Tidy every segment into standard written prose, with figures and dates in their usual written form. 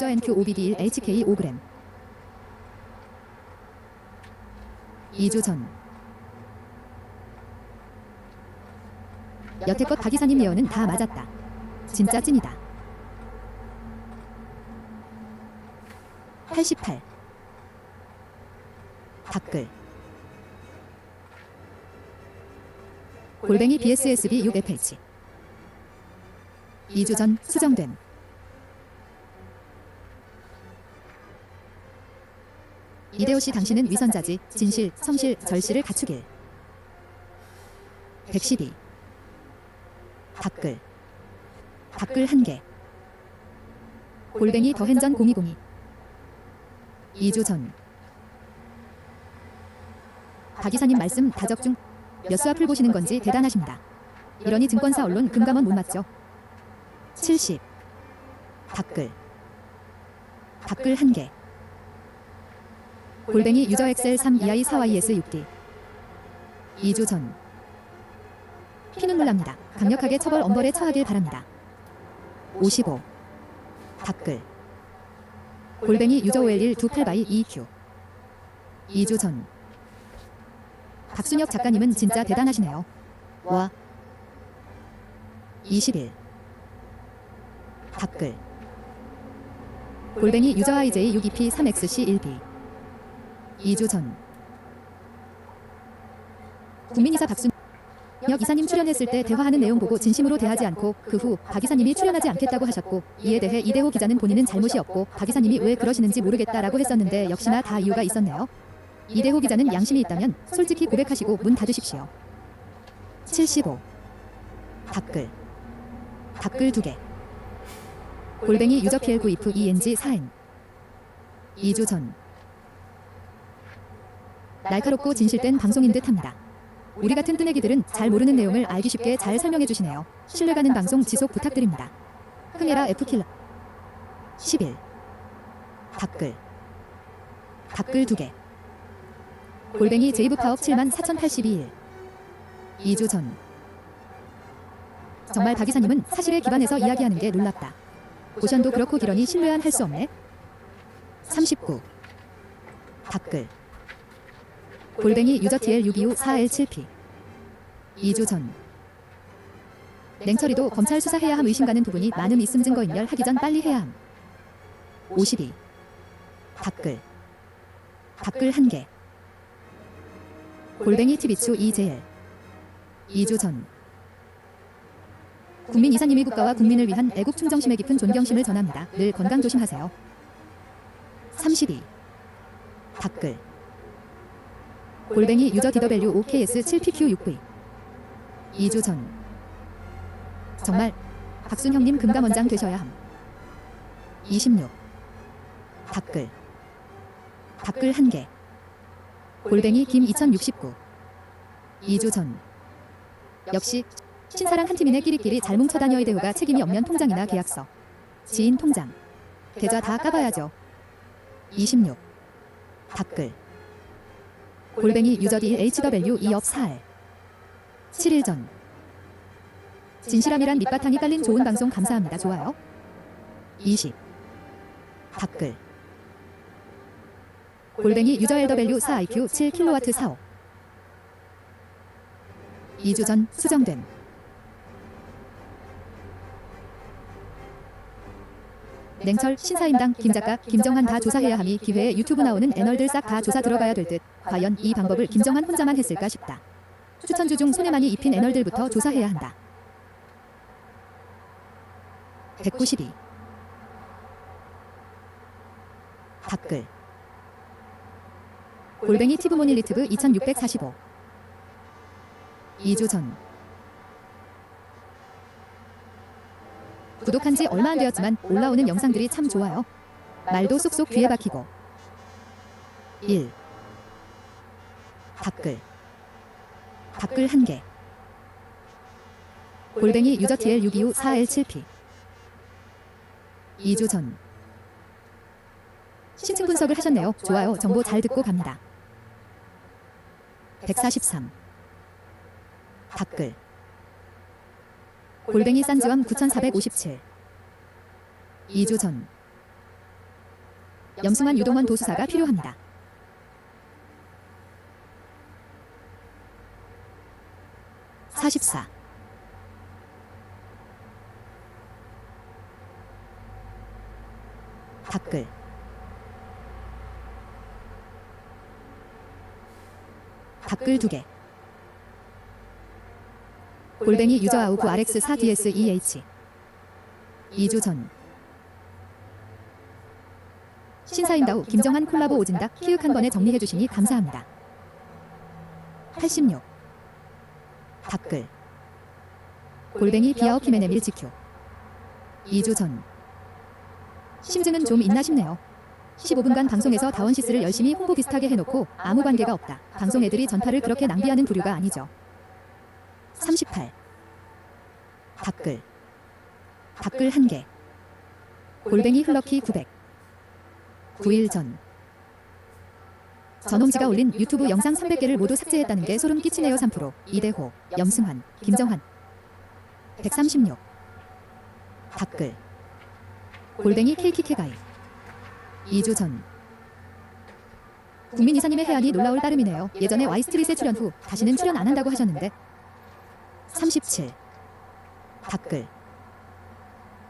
NQ5BD1 HK 5g 2주 전 여태껏 박 이사님 예언은 다 맞았다. 진짜 찐이다. 88 댓글 골뱅이 BSSB 6FH 2주 전 수정됨. 이대호씨 당신은 위선자지. 진실, 성실, 절실을 갖추길. 112 댓글 1개 골뱅이 더hen전 0202 2주 전 박 이사님 말씀 다 적중. 몇 수 앞을 보시는 건지 대단하십니다. 이러니 증권사 언론 금감원 못 맞죠. 70 댓글 1개 골뱅이 유저 엑셀 3 EI 4YS 6D 2주 전 피눈물 납니다. 강력하게 처벌 엄벌에 처하길 바랍니다. 55 댓글 골뱅이 유저 OL1 28바이 EQ 2주 전 박순혁 작가님은 진짜 대단하시네요. 와 21 댓글 골뱅이 유저 IJ 62P 3XC 1B 2주 전 국민이사 박순혁 이사님 출연했을 때 대화하는 내용 보고 진심으로 대하지 않고 그 후 박 이사님이 출연하지 않겠다고 하셨고, 이에 대해 이대호 기자는 본인은 잘못이 없고 박 이사님이 왜 그러시는지 모르겠다라고 했었는데 역시나 다 이유가 있었네요. 이대호 기자는 양심이 있다면 솔직히 고백하시고 문 닫으십시오. 75 댓글 2개 골뱅이 유저 PL9IF ENG 4N 2주 전 날카롭고 진실된 방송인 듯 합니다. 우리 같은 뜨내기들은 잘 모르는 내용을 알기 쉽게 잘 설명해 주시네요. 신뢰가는 방송 지속 부탁드립니다. 흥해라 F킬러 11 댓글 2개 골뱅이 제이브 파업 74,082일 2주 전 정말 박 이사님은 사실에 기반해서 이야기하는 게 놀랍다. 고션도 그렇고 기러니 신뢰한 할 수 없네. 39 댓글 골뱅이 유저 TL625 4L7P 2주 전 냉처리도 검찰 수사해야 함 의심 가는 부분이 많음 있음 증거인멸 하기 전 빨리 해야 함. 52 댓글 1개 골뱅이 TV추 EJL 2주 전 국민 이사님이 국가와 국민을 위한 애국 충정심에 깊은 존경심을 전합니다. 늘 건강 조심하세요. 32 댓글 골뱅이 유저 DW OKS 7PQ6V 2주 전 정말 박순형님 금감원장 되셔야 함. 26 댓글 1개 골뱅이 김 2069 2주 전 역시 신사랑 한 팀이네. 끼리끼리 잘 뭉쳐다녀. 이대호가 책임이 없면 통장이나 계약서, 지인 통장, 계좌 다 까봐야죠. 26 댓글 골뱅이 유저 D HW 2업 4알 7일 전 진실함이란 밑바탕이 깔린 좋은 방송 감사합니다. 좋아요. 20 댓글 골뱅이 유저 LW 4IQ 7kW 45 2주 전 수정됨. 냉철, 신사임당, 김작가, 김정한 다 조사해야 함이 기회에 유튜브 나오는 애널들 싹 다 조사 들어가야 될 듯. 과연 이 방법을 김정한 혼자만 했을까 싶다. 추천주 중 손에 많이 입힌 애널들부터 조사해야 한다. 192 댓글 골뱅이 티브모닐리티브 2645 2주 전 구독한 지 얼마 안 되었지만 올라오는 영상들이 참 좋아요. 말도 쏙쏙 귀에 박히고. 1 댓글 1개 골뱅이 유저 TL625 4L7P 2주 전 신층 분석을 하셨네요. 좋아요. 정보 잘 듣고 갑니다. 143 댓글 골뱅이 싼지암 9457 2주 전 염승환 유동원 도수사가 필요합니다. (44) 댓글 댓글 2개 골뱅이 유저아우 9RX4DS2H 2주 전 신사임다우 김정한 콜라보 오진닭 키읔 한 번에 정리해주시니 감사합니다. 86 댓글 골뱅이 비아오 피메네밀 지큐 2주 전 심증은 좀 있나 싶네요. 15분간 방송에서 다원시스를 열심히 홍보 비슷하게 해놓고 아무 관계가 없다. 방송 애들이 전파를 그렇게 낭비하는 부류가 아니죠. 38 댓글 1개 골뱅이 흘러키 900 9일 전 전홈지가 올린 유튜브 영상 300개를 모두 삭제했다는 게 소름 끼치네요. 3% 이대호, 염승환, 김정환 136 댓글 골뱅이 케이키케가이 2주 전 국민이사님의 해안이 놀라울 따름이네요. 예전에 와이스트릿에 출연 후 다시는 출연 안 한다고 하셨는데 37 댓글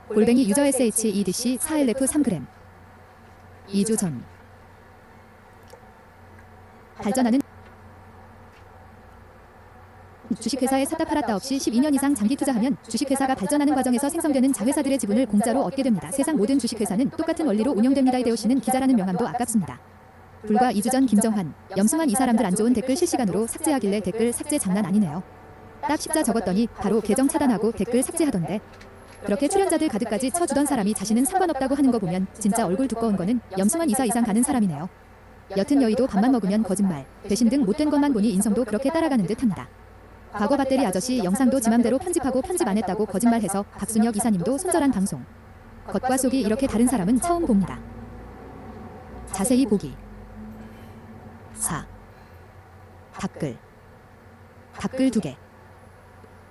골뱅이 유저 SHEDC 4LF 3g 2주 전 발전하는 주식회사에 샀다 팔았다 없이 12년 이상 장기 투자하면 주식회사가 발전하는 과정에서 생성되는 자회사들의 지분을 공짜로 얻게 됩니다. 세상 모든 주식회사는 똑같은 원리로 운영됩니다. 이대호 씨는 기자라는 명함도 아깝습니다. 불과 2주 전 김정환, 염승환 이 사람들 안 좋은 댓글 실시간으로 삭제하길래 댓글 삭제 장난 아니네요. 딱 10자 적었더니 바로 계정 차단하고 댓글 삭제하던데 그렇게 출연자들 가득까지 쳐주던 사람이 자신은 상관없다고 하는 거 보면 진짜 얼굴 두꺼운 거는 염승환 이사 이상 가는 사람이네요. 여튼 여의도 밥만 먹으면 거짓말, 배신 등 못된 것만 보니 인성도 그렇게 따라가는 듯합니다. 과거 밧데리 아저씨 영상도 지 맘대로 편집하고 편집 안 했다고 거짓말해서 박순혁 이사님도 손절한 방송. 겉과 속이 이렇게 다른 사람은 처음 봅니다. 자세히 보기 4 댓글 2개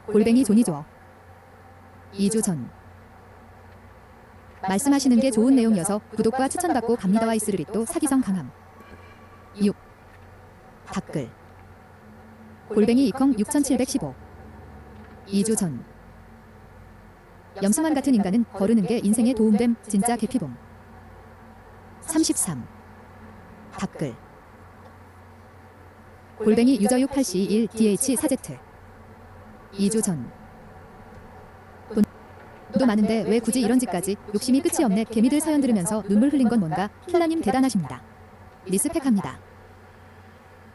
골뱅이 존이 주어 2주 전 말씀하시는 게 좋은 내용이어서 구독과 추천받고 갑니다와 이스르리 또 사기성 강함 6 댓글 골뱅이 이컹 6715 2주 전 염승환 같은 인간은 거르는 게 인생에 도움됨 진짜 개피봉 33 댓글 골뱅이 유저 68C1 DH4Z 2주 전 돈도 많은데 왜 굳이 이런 짓까지 욕심이 끝이 없네. 개미들 사연 들으면서 눈물 흘린 건 뭔가. 킬라님 대단하십니다. 리스펙합니다.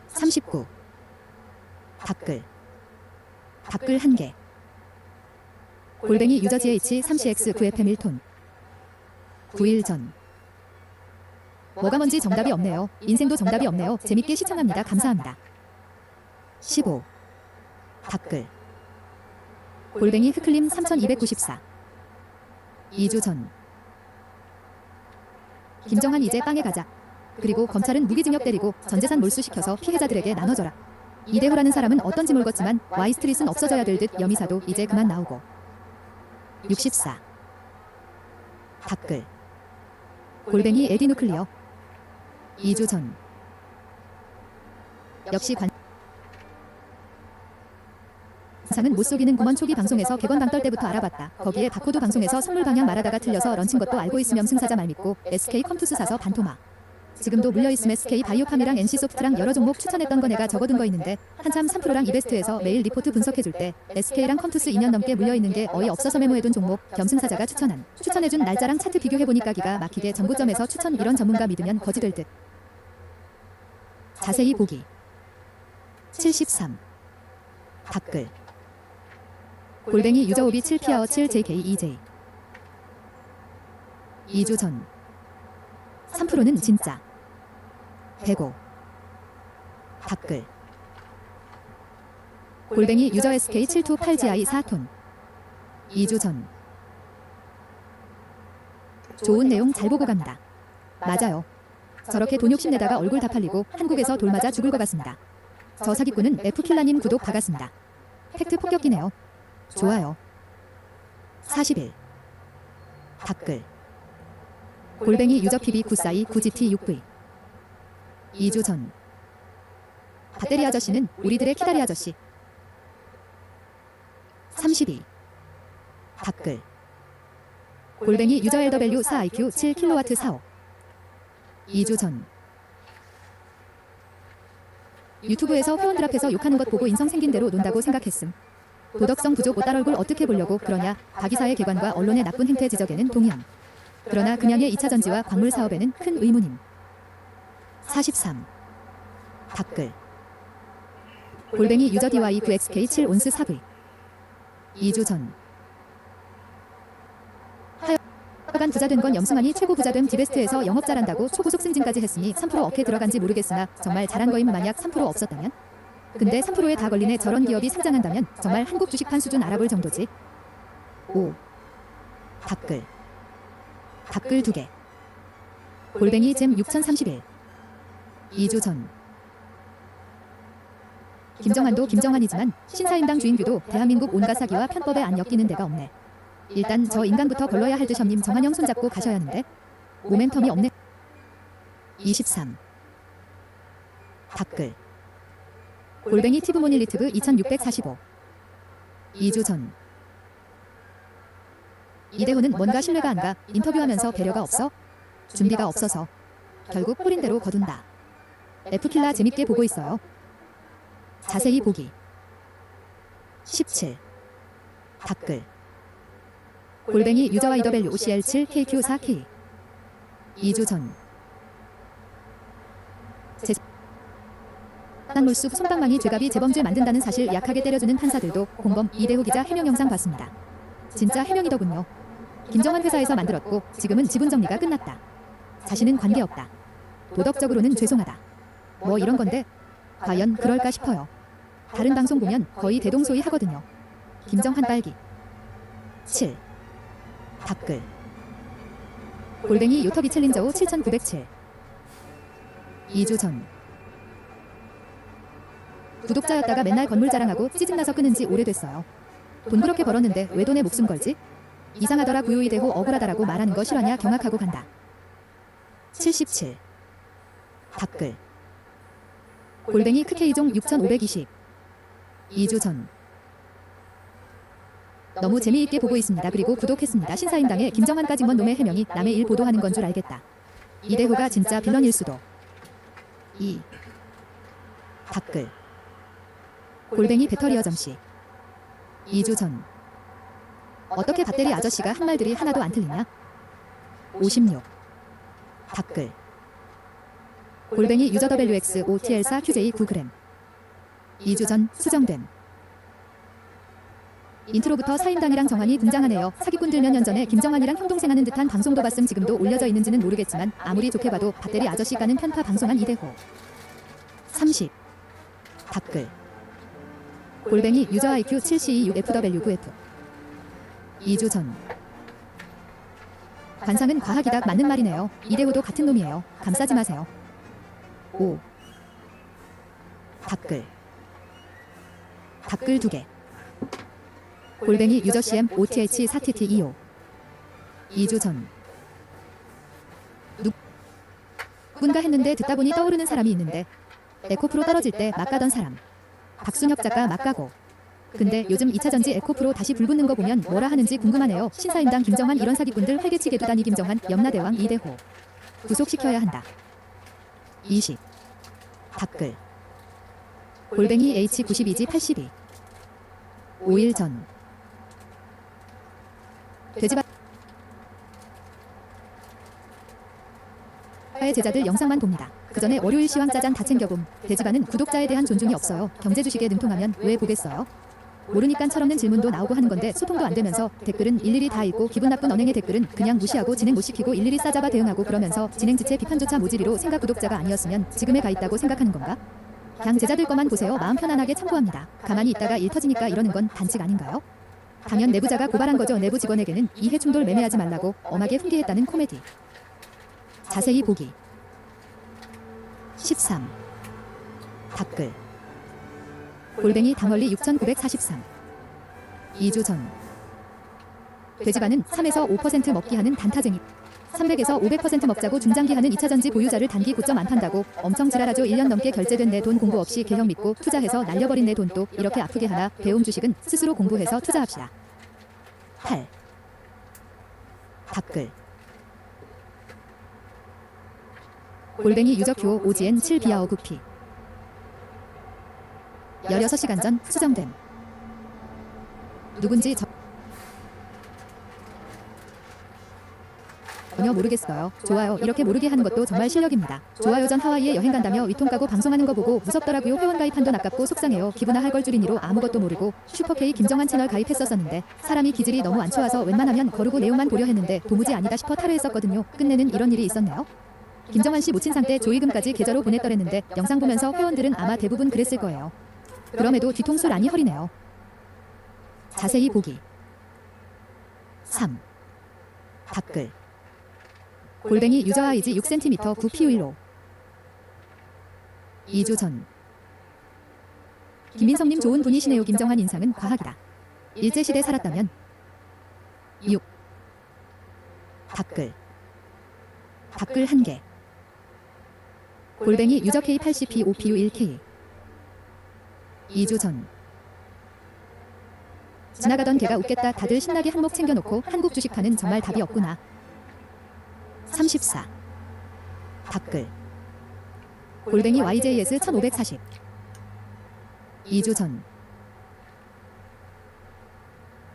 39 댓글 1개 골뱅이 유저 GH3CX 9FM 1톤 9일 전 뭐가 뭔지 정답이 없네요. 인생도 정답이 없네요. 재밌게 시청합니다. 감사합니다. 15 댓글 골뱅이 흑클림 3294 2주 전 김정한 이제 빵에 가자. 그리고 검찰은 무기징역 때리고 전재산 몰수시켜서 피해자들에게 나눠줘라. 이대호라는 사람은 어떤지 모르겠지만 와이스트릿은 없어져야 될 듯. 여미사도 이제 그만 나오고 64 댓글 골뱅이 에디누클리어 2주 전 역시 관상은 못 속이는 구먼. 초기 방송에서 객원 방떨 때부터 알아봤다. 거기에 바코드 방송에서 선물 방향 말하다가 틀려서 런친 것도 알고 있으면 승사자 말 믿고 SK 컴투스 사서 반토막. 지금도 물려있음. SK 바이오팜이랑 NC소프트랑 여러 종목 추천했던 거 내가 적어둔 거 있는데 한참 3프로랑 이베스트에서 매일 리포트 분석해줄 때 SK랑 컴투스 2년 넘게 물려있는 게 어이없어서 메모해둔 종목. 겸승사자가 추천해준 날짜랑 차트 비교해보니까 기가 막히게 정고점에서 추천. 이런 전문가 믿으면 거지 될 듯. 자세히 보기 73 댓글 골뱅이 유저오비 7피아어 7JK2J 2주 전 3%는 진짜 105 댓글 골뱅이 유저 SK728GI 4톤 2주 전 좋은 내용 잘 보고 갑니다. 맞아요. 저렇게 돈 욕심 내다가 얼굴 다 팔리고 한국에서 돌 맞아 죽을 것 같습니다. 저 사기꾼은 F킬라님 구독 박았습니다. 팩트 폭격기네요. 좋아요. 41 댓글 골뱅이 유저 PB 942 9GT 6V. 2주 전. 밭대리 아저씨는 우리들의 키다리 아저씨. 32. 댓글. 골뱅이 유저 LW 4IQ 7kW 45. 2주 전. 유튜브에서 회원들 앞에서 욕하는 것 보고 인성 생긴 대로 논다고 생각했음. 도덕성 부족 옷달 얼굴 어떻게 보려고 그러냐. 박이사의 개관과 언론의 나쁜 행태 지적에는 동의함. 그러나 그냥의 2차 전지와 광물 사업에는 큰 의문임. 43. 댓글. 골뱅이 유저 DY 9XK 7 온스 4V. 2주 전. 하여간 부자된 건 염승환이 최고 부자됨 디베스트에서 영업 잘한다고 초고속 승진까지 했으니 3% 어깨 들어간지 모르겠으나 정말 잘한 거임. 만약 3% 없었다면? 근데 3%에 다 걸리네. 저런 기업이 상장한다면 정말 한국 주식판 수준 알아볼 정도지. 5. 댓글. 댓글 2개. 골뱅이 잼 6031. 2주 전. 김정한도 김정한이지만 신사임당 주인규도 대한민국 온갖 사기와 편법에 안 엮이는 데가 없네. 일단 저 인간부터 걸러야 할 듯. 형님 정한영 손잡고 가셔야 하는데 모멘텀이 없네. 23. 댓글. 골뱅이 티브모닐리트브 2645. 2주 전. 이대호는 뭔가 신뢰가 안 가. 인터뷰하면서 배려가 없어? 준비가 없어서. 결국 뿌린 대로 거둔다. F킬라 재밌게 보고 있어요. 자세히 보기. 17. 댓글. 골뱅이 유저 YW OCL7 KQ4K. 2주 전. 땅물수 손방망이 죄갑이 재범죄 만든다는 사실 약하게 때려주는 판사들도 공범 이대호 기자 해명 영상 봤습니다. 진짜 해명이더군요. 김정한 회사에서 만들었고 지금은 지분 정리가 끝났다. 자신은 관계없다. 도덕적으로는 죄송하다. 뭐 이런 건데 과연 그럴까 싶어요. 다른 방송 보면 거의 대동소이 하거든요. 김정한 빨기. 7. 댓글. 골뱅이 요터비 챌린저우 7907. 2주 전. 구독자였다가 맨날 건물 자랑하고 찌증나서 끊은 지 오래됐어요. 돈 그렇게 벌었는데 왜 돈에 목숨 걸지? 이상하더라. 구요이 대호 억울하다라고 말하는 거 실화냐 경악하고 간다. 77. 댓글. 골뱅이 크케이종 6520. 2주 전. 너무 재미있게 보고 있습니다. 그리고 구독했습니다. 신사임당의 김정한까지 원 놈의 해명이 남의 일 보도하는 건 줄 알겠다. 이대호가 진짜 빌런일 수도. 2. 댓글. 골뱅이 배터리어 점씨. 2주 전. 어떻게 밭대리 아저씨가 한 말들이 하나도 안 틀리냐? 56. 댓글. 골뱅이 유저 WX OTL4 QJ 9g. 2주 전 수정됨. 인트로부터 사임당이랑 정한이 등장하네요. 사기꾼들 몇 년 전에 김정한이랑 형동생하는 듯한 방송도 봤음. 지금도 올려져 있는지는 모르겠지만 아무리 좋게 봐도 밭대리 아저씨 까는 편파 방송한 이대호. 30. 댓글. 골뱅이 유저 IQ 7C26FW9F. 2주 전. 관상은 과학이다. 맞는 말이네요. 이대호도 같은 놈이에요. 감싸지 마세요. 5. 댓글. 댓글 2개. 골뱅이 유저 CM OTH 4TT25. 2주 전. 누군가 했는데 듣다 보니 떠오르는 사람이 있는데 에코프로 떨어질 때 막 가던 사람. 박순혁 작가 막 가고. 근데 요즘 2차 전지 에코프로 다시 불붙는 거 보면 뭐라 하는지 궁금하네요. 신사임당 김정한 이런 사기꾼들 활개치게 두다니. 김정한 염라대왕 이대호 구속시켜야 한다. 20. 댓글. 골뱅이 H92G 82. 5일 전. 돼지바의 제자들 영상만 봅니다. 그 전에 월요일 시황 짜잔 다 챙겨봄. 돼지바는 구독자에 대한 존중이 없어요. 경제 주식에 능통하면 왜 보겠어요? 모르니깐 철없는 질문도 나오고 하는 건데 소통도 안 되면서 댓글은 일일이 다 읽고 기분 나쁜 언행의 댓글은 그냥 무시하고 진행 못 시키고 일일이 싸잡아 대응하고 그러면서 진행 지체 비판조차 모질이로 생각. 구독자가 아니었으면 지금에 가 있다고 생각하는 건가? 그냥 제자들 것만 보세요. 마음 편안하게 참고합니다. 가만히 있다가 일 터지니까 이러는 건 반칙 아닌가요? 당연 내부자가 고발한 거죠. 내부 직원에게는 이해 충돌 매매하지 말라고 엄하게 훈계했다는 코미디. 자세히 보기. 13. 댓글. 골뱅이 당원리 6943. 2주 전. 돼지바는 3에서 5% 먹기 하는 단타쟁이. 300에서 500% 먹자고 중장기 하는 2차전지 보유자를 단기 고점 안 판다고 엄청 지랄하죠. 1년 넘게 결제된 내 돈 공부 없이 개형 믿고 투자해서 날려버린 내 돈 또 이렇게 아프게 하나. 배움 주식은 스스로 공부해서 투자합시다. 8. 댓글 골뱅이 유저큐오 오지엔 7 비아오 9피 16시간 전 수정됨. 누군지 전혀 모르겠어요. 좋아요. 이렇게 모르게 하는 것도 정말 실력입니다. 좋아요. 전 하와이에 여행 간다며 위통 까고 방송하는 거 보고 무섭더라고요. 회원 가입한 돈 아깝고 속상해요. 기부나 할 걸 줄이니로 아무것도 모르고 슈퍼K 김정환 채널 가입했었었는데 사람이 기질이 너무 안 좋아서 웬만하면 거르고 내용만 보려 했는데 도무지 아니다 싶어 탈회했었거든요. 끝내는 이런 일이 있었네요. 김정환 씨 모친상 때 조의금까지 계좌로 보냈더랬는데 영상 보면서 회원들은 아마 대부분 그랬을 거예요. 그럼에도 뒤통수 란이 허리네요. 자세히 보기. 3. 댓글 골뱅이 유저 아이지 6cm 9 PU1로 2주 전 김인성님 좋은 분이시네요. 김정환 인상은 과학이다. 일제시대 살았다면 6. 댓글 1개 골뱅이 유저 K80P 5PU1K 2주 전 지나가던 개가 웃겠다. 다들 신나게 한몫 챙겨놓고 한국 주식파는 정말 답이 없구나. 34. 댓글 골뱅이 YJS 1540 2주 전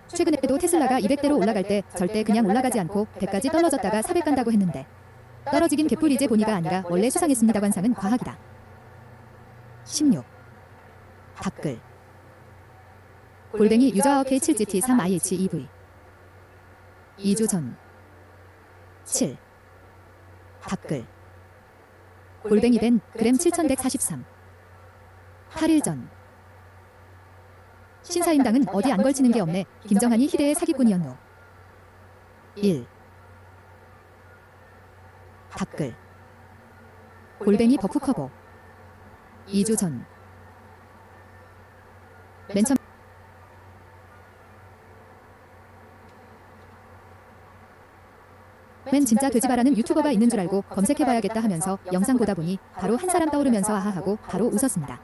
최근에도 테슬라가 200대로 올라갈 때 절대 그냥 올라가지 않고 100까지 떨어졌다가 400 간다고 했는데 떨어지긴 개뿔. 이제 보니가 아니라 원래 수상했습니다. 관상은 과학이다. 16. 댓글 골뱅이 유저 K7GT 3IH2V 2주 전 7. 댓글 골뱅이 벤 그램 7143 8일 전 신사임당은 어디 안 걸치는 게 없네. 김정한이 희대의 사기꾼이었노. 1. 댓글 골뱅이 버프커버 2주 전 맨 처음 맨 진짜 돼지바라는 유튜버가 있는 줄 알고 검색해봐야겠다 하면서 영상 보다 보니 바로 한 사람 떠오르면서 아하하고 바로 웃었습니다.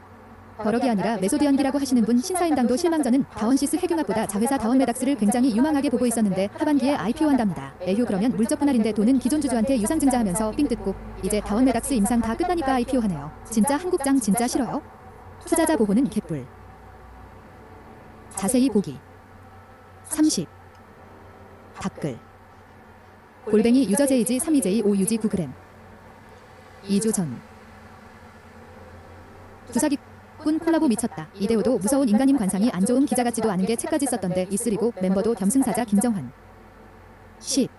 버럭이 아니라 메소디언기라고 하시는 분. 신사임당도 실망전은 다원시스 핵융합보다 자회사 다원메닥스를 굉장히 유망하게 보고 있었는데 하반기에 IPO 한답니다. 에휴 그러면 물적 분할인데 돈은 기존 주주한테 유상증자하면서 삥 뜯고 이제 다원메닥스 임상 다 끝나니까 IPO 하네요. 진짜 한국장 진짜 싫어요. 투자자 보호는 개뿔. 자세히 보기. 30. 댓글 골뱅이 유저 JG 3EJ 5UG 9g 2주 전 두사기꾼 콜라보 미쳤다. 이대호도 무서운 인간임. 관상이 안 좋은 기자 같지도 않은 게 책까지 썼던데 이쓰리고 멤버도 겸승사자 김정환. 10.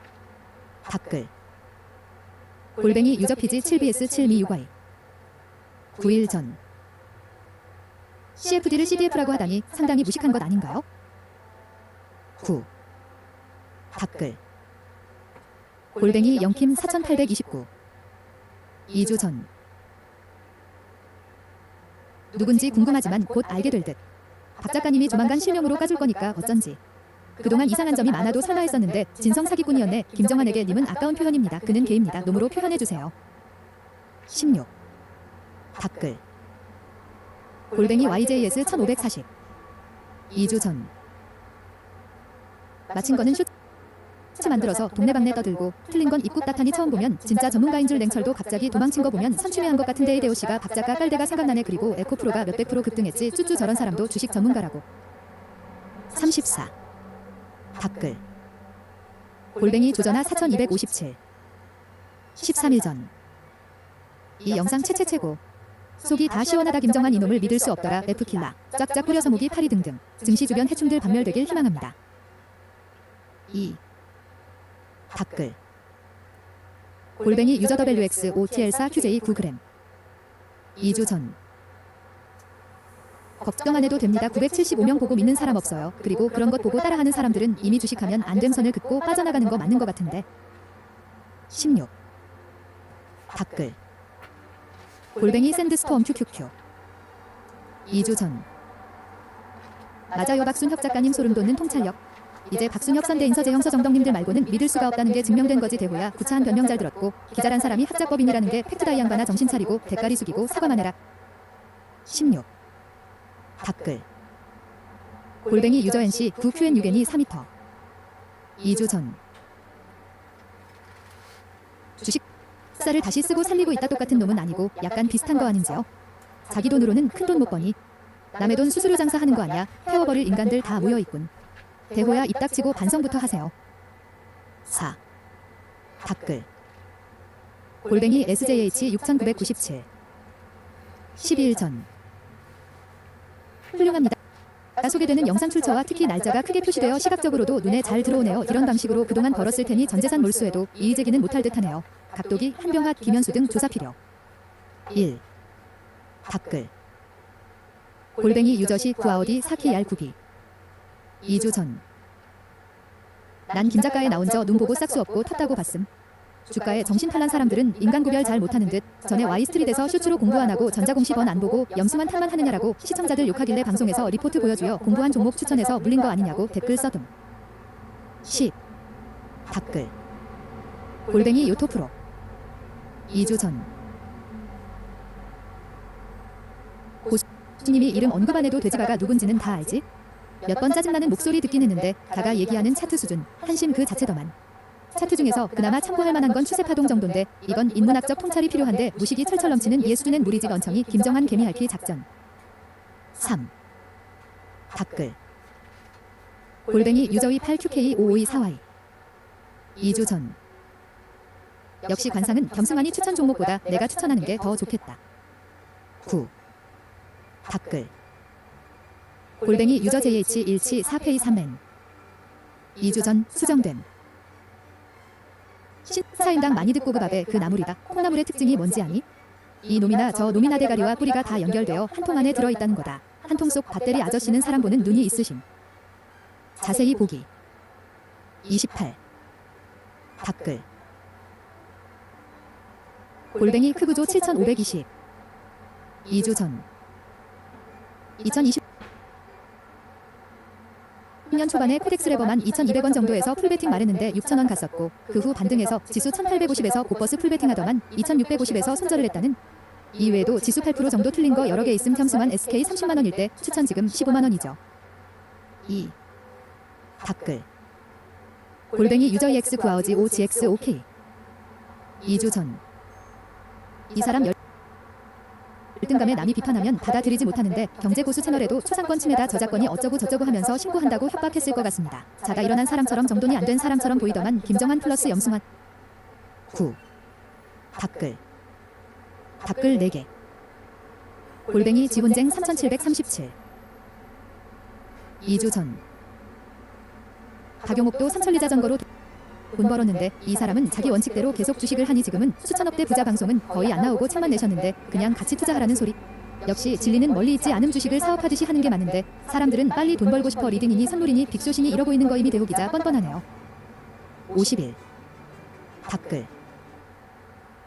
댓글 골뱅이 유저 PG 7BS 7미 유과이 9일 전 CFD를 CDF라고 하다니 상당히 무식한 것 아닌가요? 9. 댓글 골뱅이 영킴 4829 2주 전 누군지 궁금하지만 곧 알게 될 듯. 박 작가님이 조만간 실명으로 까줄 거니까 어쩐지. 그동안 이상한 점이 많아도 설마 했었는데 진성 사기꾼이었네. 김정환에게 님은 아까운 표현입니다. 그는 개입니다. 놈으로 표현해주세요. 16. 댓글 골뱅이 YJS 1540 2주 전 마친 거는 슈트 만들어서 동네방네 떠들고 틀린 건 입국 따탄이 처음 보면 진짜 전문가인 줄. 냉철도 갑자기 도망친 거 보면 선취매한 것 같은데 이대호 씨가 박 작가 깔대가 생각나네. 그리고 에코프로가 몇백 프로 급등했지. 쭈쭈 저런 사람도 주식 전문가라고. 34. 댓글 골뱅이 조전아 4257 13일 전 이 영상 채채 최고. 속이 다 시원하다. 김정환 이놈을 믿을 수 없더라. F킬라 쫙쫙 뿌려서 목이 파리 등등 증시 주변 해충들 박멸되길 희망합니다. 2. 댓글 골뱅이 유저 WX OTL4 QJ 9g 2주 전 걱정 안 해도 됩니다. 975명 보고 믿는 사람 없어요. 그리고 그런 것 보고 따라하는 사람들은 이미 주식하면 안 됨 선을 긋고 빠져나가는 거 맞는 거 같은데. 16. 댓글 골뱅이 샌드스톰 QQQ 2주 전 맞아요. 박순혁 작가님 소름 돋는 통찰력. 이제 박순혁 선대인 서재형 서정덕님들 말고는 믿을 수가 없다는 게 증명된 거지. 대호야 구차한 변명 잘 들었고 기자란 사람이 학자법인이라는 게 팩트다. 이 양반아 정신 차리고 대가리 숙이고 사과만 해라. 16. 댓글 골뱅이 유저 NC 9QN 6N이 4m 2주 전 주식사를 다시 쓰고 살리고 있다. 똑같은 놈은 아니고 약간 비슷한 거 아닌지요? 자기 돈으로는 큰 돈 못 버니 남의 돈 수수료 장사하는 거 아니야. 태워버릴 인간들 다 모여있군. 대호야 입 닥치고 반성부터 하세요. 4. 댓글 골뱅이 SJH 6997 12일 전 훌륭합니다. 소개되는 영상 출처와 특히 날짜가 크게 표시되어 시각적으로도 눈에 잘 들어오네요. 이런 방식으로 그동안 벌었을 테니 전재산 몰수에도 이의제기는 못할 듯하네요. 각도기, 한병학, 김현수 등 조사 필요. 1. 댓글 골뱅이 유저시 9아우디 4K R9B 2주 전 난 김작가에 나온 저 눈 보고 싹수 없고 텄다고 봤음. 주가에 정신탈난 사람들은 인간 구별 잘 못하는 듯. 전에 Y스트릿에서 슈츠로 공부 안 하고 전자공시 번 안 보고 염수만 탐만 하느냐라고 시청자들 욕하길래 방송에서 리포트 보여주여 공부한 종목 추천해서 물린 거 아니냐고 댓글 써둠. 10. 댓글 골뱅이 요토프로 2주 전 고수님이 이름 언급 안 해도 돼지가가 누군지는 다 알지? 몇 번 짜증나는 목소리 듣긴 했는데 가가 얘기하는 차트 수준 한심 그 자체더만. 차트 중에서 그나마 참고할 만한 건 추세파동 정도인데 이건 인문학적 통찰이 필요한데 무식이 철철 넘치는 이에 수준엔 무리지. 멍청이 김정한 개미핥기 작전. 3. 댓글 골뱅이 유저위 8QK5524Y 2주 전 역시 관상은 겸승하니 추천 종목보다 내가 추천하는 게 더 좋겠다. 9. 댓글 골뱅이 유저 JH17 4K3N 2주 전 수정됨. 신사임당 많이 듣고 그 밥에 그 나물이다. 콩나물의 특징이 뭔지 아니? 이 놈이나 저 놈이나 대가리와 뿌리가 다 연결되어 한 통 안에 들어있다는 거다. 한 통 속 밭대리 아저씨는 사람 보는 눈이 있으심. 자세히 보기. 28. 댓글 골뱅이 크구조 7520 2주 전 2020년 초반에 코덱스 레버만 2,200원 정도에서 풀베팅 말했는데 6,000원 갔었고 그 후 반등해서 지수 1,850에서 곧버스 풀베팅 하더만 2,650에서 손절을 했다는. 이외에도 지수 8% 정도 틀린 거 여러 개 있음. 겸승한 SK 30만원일 때 추천 지금 15만원이죠. 2. 댓글 골뱅이 유저 EX 9아우지 5GX OK 2주 전 이 사람 열등감에 남이 비판하면 받아들이지 못하는데 경제고수 채널에도 초상권 침해다 저작권이 어쩌고 저쩌고 하면서 신고한다고 협박했을 것 같습니다. 자다 일어난 사람처럼 정돈이 안 된 사람처럼 보이더만 김정한 플러스 염승환. 9. 댓글 4개 골뱅이 지혼쟁 3737 2주 전 박용옥도 삼천리 자전거로 돈 벌었는데 이 사람은 자기 원칙대로 계속 주식을 하니 지금은 수천억대 부자. 방송은 거의 안 나오고 책만 내셨는데 그냥 같이 투자하라는 소리. 역시 진리는 멀리 있지 않음. 주식을 사업하듯이 하는 게 맞는데 사람들은 빨리 돈 벌고 싶어 리딩이니 선물이니 빅쇼시니 이러고 있는 거. 이미 대호 기자 뻔뻔하네요. 51. 댓글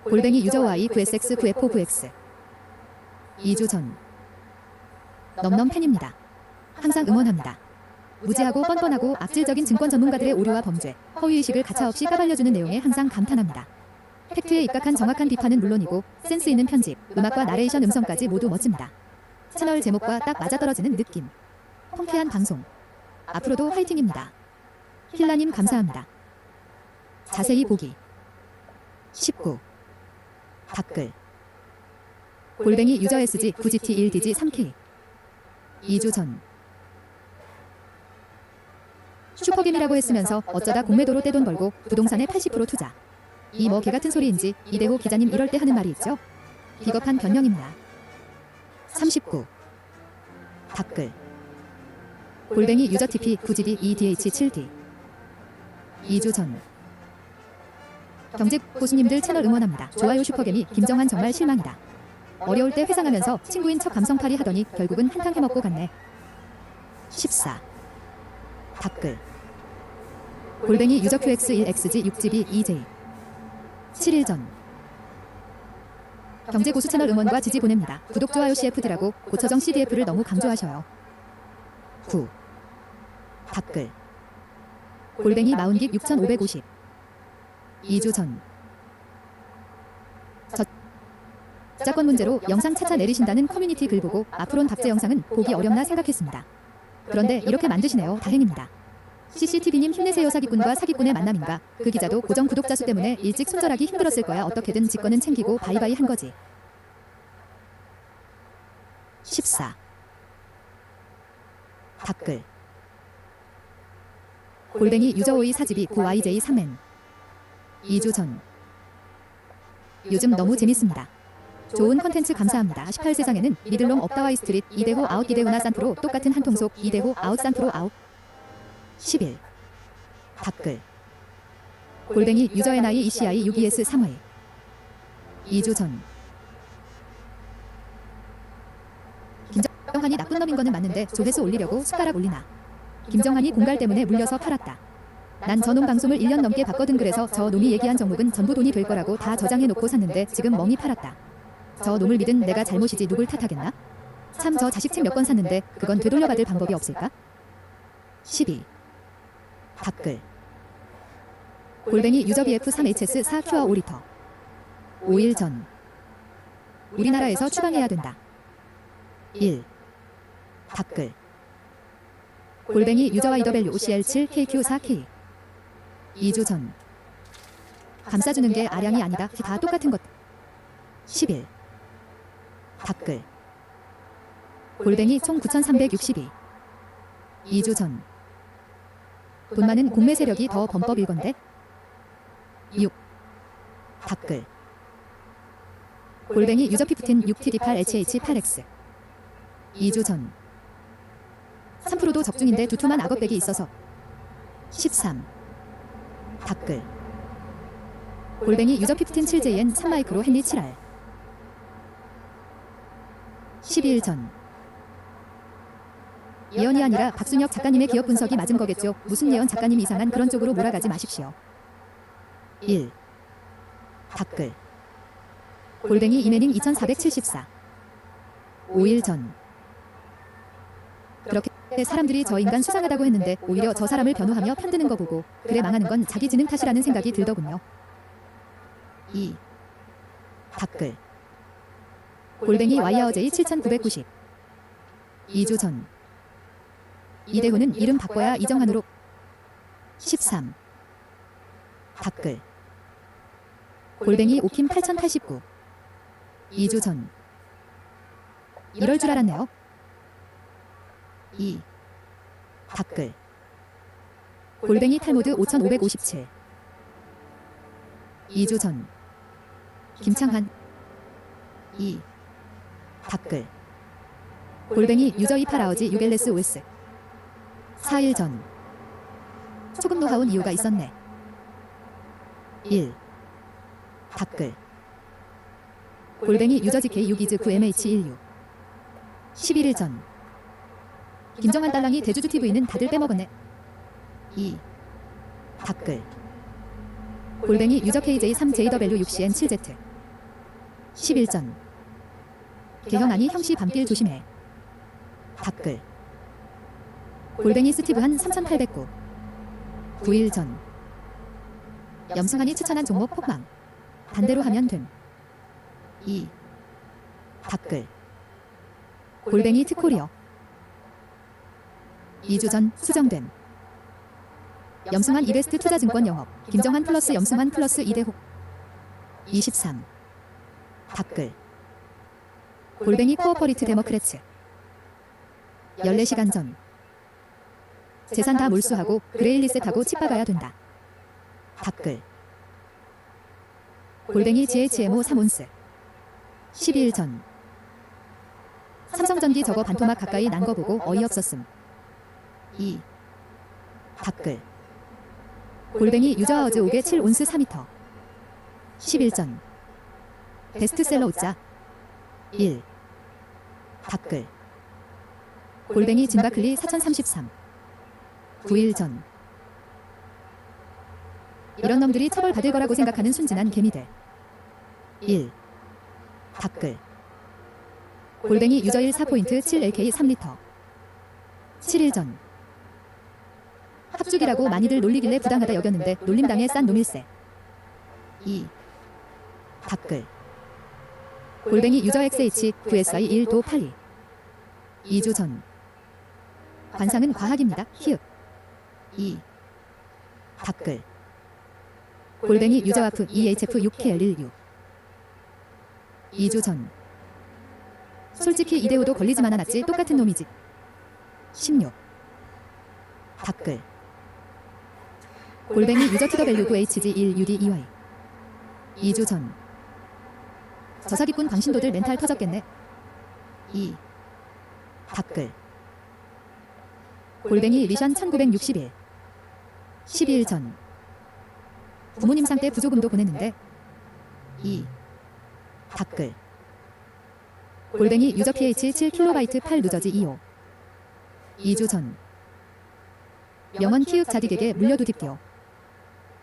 골뱅이 유저 Y 9SX 9F 9X 2주 전 넘넘 팬입니다. 항상 응원합니다. 무지하고 뻔뻔하고 악질적인 증권 전문가들의 오류와 범죄, 허위의식을 가차없이 까발려주는 내용에 항상 감탄합니다. 팩트에 입각한 정확한 비판은 물론이고 센스 있는 편집, 음악과 나레이션 음성까지 모두 멋집니다. 채널 제목과 딱 맞아떨어지는 느낌. 통쾌한 방송. 앞으로도 화이팅입니다. 힐라님 감사합니다. 자세히 보기. 19. 댓글 골뱅이 유저 SG 9GT 1DG 3K 2주 전 슈퍼겜이라고 했으면서 어쩌다 공매도로 떼돈 벌고 부동산에 80% 투자. 이 뭐 개같은 소리인지 이대호 기자님 이럴 때 하는 말이 있죠. 비겁한 변명입니다. 39. 댓글 골뱅이 유저 TP 9GB EDH 7D 2주 전 경제 고수님들 채널 응원합니다. 좋아요. 슈퍼겜이 김정한 정말 실망이다. 어려울 때 회상하면서 친구인 척 감성팔이 하더니 결국은 한탕 해먹고 갔네. 14. 댓글 골뱅이 유저 QX1XG 6GB EJ 7일 전 경제고수 채널 응원과 지지 보냅니다. 구독 좋아요 CF들하고 고처정 CDF를 너무 강조하셔요. 9. 댓글 골뱅이 마운깁 6550. 2주 전. 저작권 문제로 영상 차차 내리신다는 커뮤니티 글 보고 앞으론 박제 영상은 보기 어렵나 생각했습니다. 그런데 이렇게 만드시네요. 다행입니다. CCTV님 힘내세요. 사기꾼과 사기꾼의 만남인가? 그 기자도 고정 구독자 수 때문에 일찍 손절하기 힘들었을 거야. 어떻게든 직권은 챙기고 바이바이 한 거지. 14. 댓글. 골뱅이 유저오이 사집이 9YJ 3N. 2주 전. 요즘 너무 재밌습니다. 좋은 컨텐츠 감사합니다. 18 세상에는 미들롱 업다와이 스트릿 이대호 아웃 이대호나 산프로 똑같은 한 통속 이대호 아웃 산프로 아웃. 11. 댓글. 골뱅이 유저의 나이 ECI 6ES 3회. 2주 전. 김정한이 나쁜 놈인 거는 맞는데 조회수 올리려고 숟가락 올리나. 김정한이 공갈 때문에 물려서 팔았다. 난 저놈 방송을 1년 넘게 봤거든. 그래서 저 놈이 얘기한 종목은 전부 돈이 될 거라고 다 저장해놓고 샀는데 지금 멍이 팔았다. 저 놈을 믿은 내가 잘못이지 누굴 탓하겠나? 참 저 자식 책 몇 권 샀는데 그건 되돌려받을 방법이 없을까? 12. 댓글. 골뱅이 유저 BF3HS 4Q와 5리터. 5일 전. 우리나라에서 추방해야 된다. 1. 댓글. 골뱅이 유저와 EW OCL7 KQ4K. 2주 전. 감싸주는 게 아량이 아니다. 다 똑같은 것. 11. 댓글. 골뱅이 총 9362. 2주 전. 돈 많은 공매 세력이 더 범법일 건데. 6. 댓글. 골뱅이 유저 피프틴 6TD8HH8X. 2주 전. 3%도 적중인데 두툼한 악업백이 있어서. 13. 댓글. 골뱅이 유저 피프틴 7JN 3마이크로 헨리 7R. 12일 전. 예언이 아니라 박순혁 작가님의 기업 분석이 맞은 거겠죠. 무슨 예언 작가님 이상한 그런 쪽으로 몰아가지 마십시오. 1. 댓글. 골뱅이 이매닝 2474. 5일 전. 그렇게 사람들이 저 인간 수상하다고 했는데 오히려 저 사람을 변호하며 편드는 거 보고 그래 망하는 건 자기 지능 탓이라는 생각이 들더군요. 2. 댓글. 골뱅이 YRJ 7990. 2주 전. 이대호는 이름 바꿔야 이정한으로. 13. 댓글. 골뱅이 오킴 8089. 2주 전. 이럴 줄 알았네요. 2. 댓글. 골뱅이 탈모드 5557. 2주 전. 김창한. 2. 댓글. 골뱅이 유저 이파라우지 유겔레스 오스. 4일 전. 조금 노하운 이유가 있었네. 1. 댓글. 골뱅이 유저 GK 6이즈 9MH16. 11일 전. 김정한 딸랑이 대주주 TV는 다들 빼먹었네. 2. 댓글. 골뱅이 유저 KJ 3JW 6CN 7Z. 10일 전. 개형아니 형씨 밤길 조심해. 댓글. 골뱅이 스티브한 3809. 9일 전. 염승한이 추천한 종목 폭망. 반대로 하면 됨. 2. 댓글. 골뱅이 트코리어. 2주 전 수정됨. 염승한 이베스트 투자증권 영업. 김정한 플러스 염승한 플러스 이대호. 23. 댓글. 골뱅이 코어퍼리트 데모크래츠. 14시간 전. 재산 다 몰수하고 그레일리셋 하고 칩 박아야 된다. 댓글. 골뱅이 GHMO 3온스. 12일 전. 삼성전기 저거 반토막 가까이 난 거 보고 어이없었음. 2. 댓글. 골뱅이 유저아워즈 5개 7온스 4m. 10일 전. 베스트셀러 웃자. 1. 댓글. 골뱅이 진바클리 4033. 9일 전. 이런 놈들이 처벌받을 거라고 생각하는 순진한 개미들. 1. 댓글. 골뱅이 유저 1 4포인트 7LK 3리터. 7일 전. 합죽이라고 많이들 놀리길래 부당하다 여겼는데 놀림당해 싼 놈일세. 2. 댓글 골뱅이 유저 XH 9SI 1도82 2주 전 관상은 과학입니다. 히읗 2. 댓글 골뱅이 유저 와프 EHF 6KL16 2주 전 솔직히 이대호도 걸리지만 않았지 똑같은 놈이지. 16. 댓글 골뱅이 유저 TW9HG1UD2Y 2주 전 저사기꾼 광신도들 멘탈 터졌겠네. 2. 댓글 골뱅이 미션 1961 12일 전 부모님 상 때 부조금도 보냈는데. 2. 댓글 골뱅이 유저 PH 7KB 8 누저지 2호 2주 전 명언 키읔 자딕에게 물려두딥디오.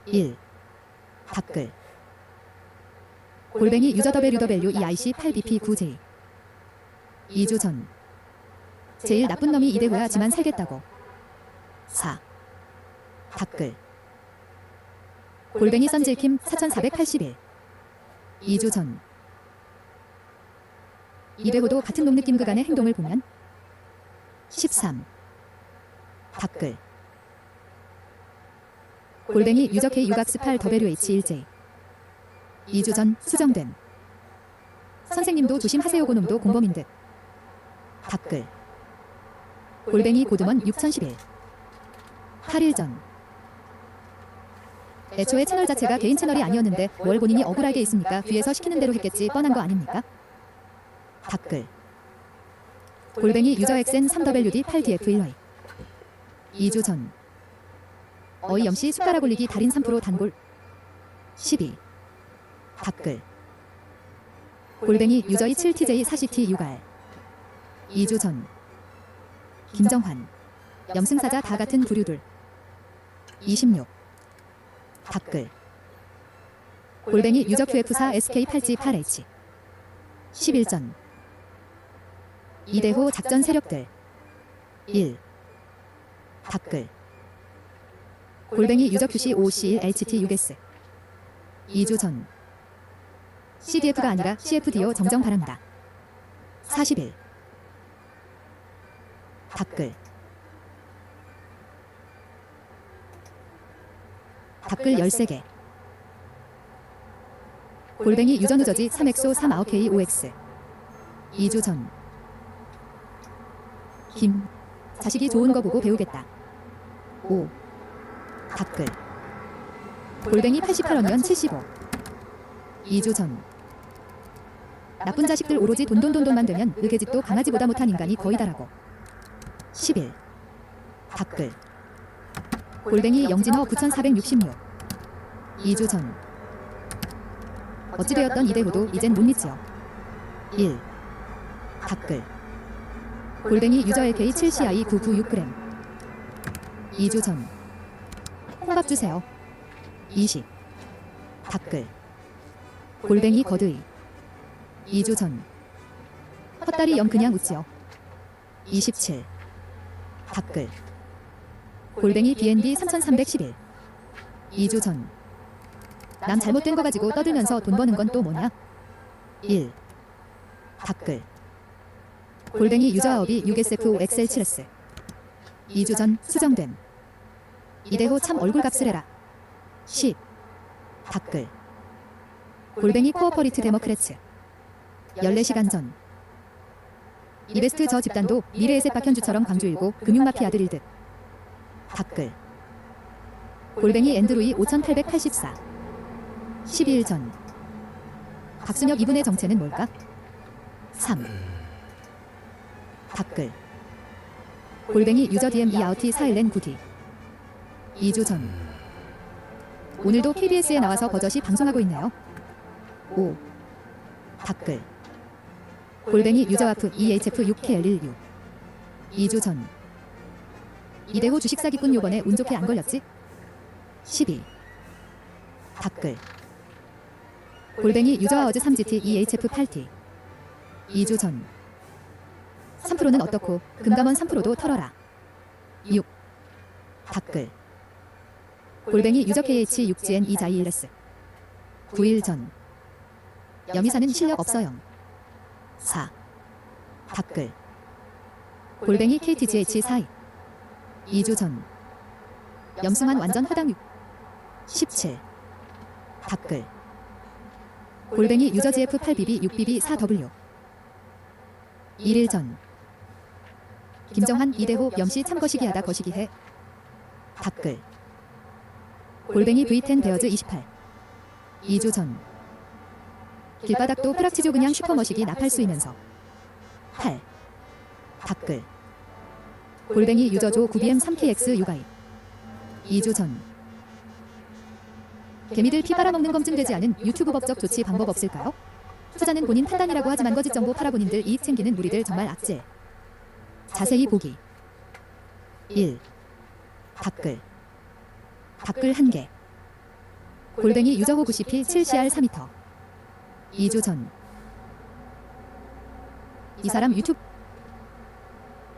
1. 댓글 골뱅이 유저 WW EIC 8BP 9J 2주 전 제일 나쁜 놈이 이대호야지만 살겠다고. 4. 댓글 골뱅이 썬질킴 4481 2주 전 이대호도 같은 놈 느낌 그간의 행동을 보면. 13. 댓글 골뱅이 유저 K 유각스 8 WH1J 2주 전 수정됨. 선생님도 조심하세요 고놈도 공범인 듯. 댓글 골뱅이 고등원 6011 8일 전 애초에 채널 자체가 개인 채널이 아니었는데 뭘 본인이 억울하게 있습니까? 뒤에서 시키는 대로 했겠지 뻔한 거 아닙니까? 댓글 골뱅이 유저 XN 3WD 8DF1Y 2주 전 어이없이 숟가락 올리기 달인 3% 단골. 12. 댓글 골뱅이 유저 27TJ 40T 유갈 2주 전 김정환 염승사자 다 같은 부류들. 26. 댓글 골뱅이 유저 QF4 SK8G 8H 10일 전 이대호 작전 세력들. 1. 댓글 골뱅이 유저 QC 5C1 HT 6S 2주 전 CDF가 아니라 CFDO 정정 바랍니다. 40일. 댓글 댓글 13개 골뱅이 유저 누저지 3엑소 3아오K 5X 2주 전 김 자식이 좋은 거 보고 배우겠다. 5. 댓글 골뱅이 88원년 75 2주 전 나쁜 자식들 오로지 돈돈돈돈만 되면 의계집도 강아지보다 못한 인간이 거의다라고. 11. 댓글 골뱅이 영진호 9466 2주 전 어찌되었던 이대호도 이젠 못 믿지요. 1. 댓글 골뱅이 유저 LK 7CI 996g 2주 전 홍밥 주세요. 20. 댓글 골뱅이 거드이 2주 전 헛다리 염 그냥 웃지요. 27. 댓글 골뱅이 BNB 3311 2주 전 남 잘못된 거 가지고 떠들면서 돈 버는 건 또 뭐냐. 1. 댓글 골뱅이 유저아업이 6SF5 XL7S 2주 전 수정됨. 이대호 참 얼굴값을 해라. 10. 댓글 골뱅이 코어퍼리트 데모크래츠 14시간 전 이베스트 저 집단도 미래의 셋 박현주처럼 광주일고 금융마피아들일 듯. 댓글 골뱅이 앤드로이 5884 12일 전 박순혁 이분의 정체는 뭘까? 3. 댓글 골뱅이 유저 DM EOT 419 9D 2주 전 오늘도 KBS에 나와서 버젓이 방송하고 있네요. 5. 댓글 골뱅이 유저와프 EHF 6KL16 2주 전 이대호 주식사기꾼 요번에 운 좋게 안 걸렸지? 12. 댓글 골뱅이 유저아워즈 3GT EHF 8T 2주 전 3%는 어떻고 금감원 3%도 털어라. 6. 댓글 골뱅이 유저 KH6GN 2자이1S 9일 전 여미사는 실력 없어요. 4 댓글 골뱅이 KTGH42 2주 전 염승환 완전 허당 6 17 댓글 골뱅이 유저 GF8BB 6BB 4W 1일 전 김정환 이대호 염씨 참 거시기 하다 거시기 해 댓글 골뱅이 V10 베어즈 28 2주 전 길바닥도 프락치조 그냥 슈퍼머시기 나팔 쏘이면서 8 댓글 골뱅이 유저조 9BM 3KX 유가이 2주 전 개미들 피 빨아먹는 검증 되지 않은 유튜브 법적 조치 방법 없을까요? 투자는 본인 판단이라고 하지만 거짓 정보 팔아 본인들 이익 챙기는 무리들 정말 악질. 자세히 보기 1 댓글 1개 골뱅이 유저 호구 CP 7CR 4m 2주 전 이 사람 유튜브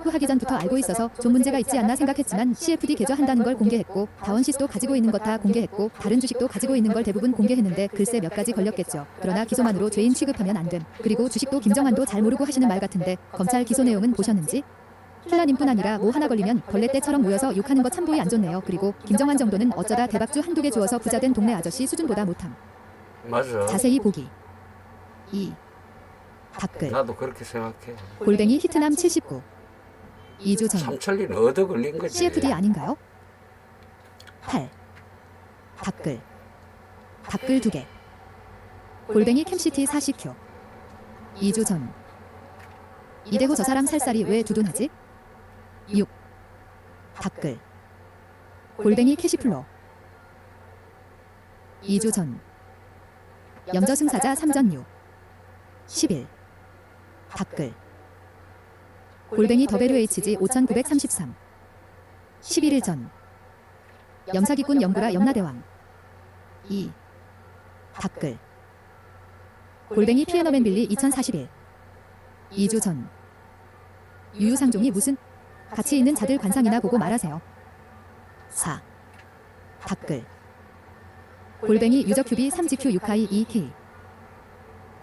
하기 전부터 알고 있어서 좀 문제가 있지 않나 생각했지만 CFD 개조한다는 걸 공개했고 다원시스도 가지고 있는 것 다 공개했고 다른 주식도 가지고 있는 걸 대부분 공개했는데 글쎄 몇 가지 걸렸겠죠. 그러나 기소만으로 죄인 취급하면 안 됨. 그리고 주식도 김정환도 잘 모르고 하시는 말 같은데 검찰 기소 내용은 보셨는지? 힐라님뿐 아니라 뭐 하나 걸리면 벌레 떼처럼 모여서 욕하는 거 참 보이 안 좋네요. 그리고 김정환 정도는 어쩌다 대박주 한두 개 주워서 부자된 동네 아저씨 수준보다 못함. 맞아. 자세히 보기 2 댓글 나도 그렇게 생각해. 골뱅이 히트남 79 2주 전 삼천리는 얻어 걸린 거지. CFD 아닌가요? 8 댓글 2개 골뱅이 캠시티 40Q 2주 전 이대호 저 사람 살살이 왜 두둔하지? 6 댓글 골뱅이 캐시플로 2주 전 염저승사자 3전 6 11 댓글 골뱅이 WHG 5933 11일 전 염사기꾼 영구라 염라대왕 2 댓글 골뱅이 피에너맨 빌리 2041 2주 전 유유상종이 무슨 가치 있는 자들 관상이나 보고 말하세요. 4 댓글 골뱅이 유저 큐비 3GQ 6i 2K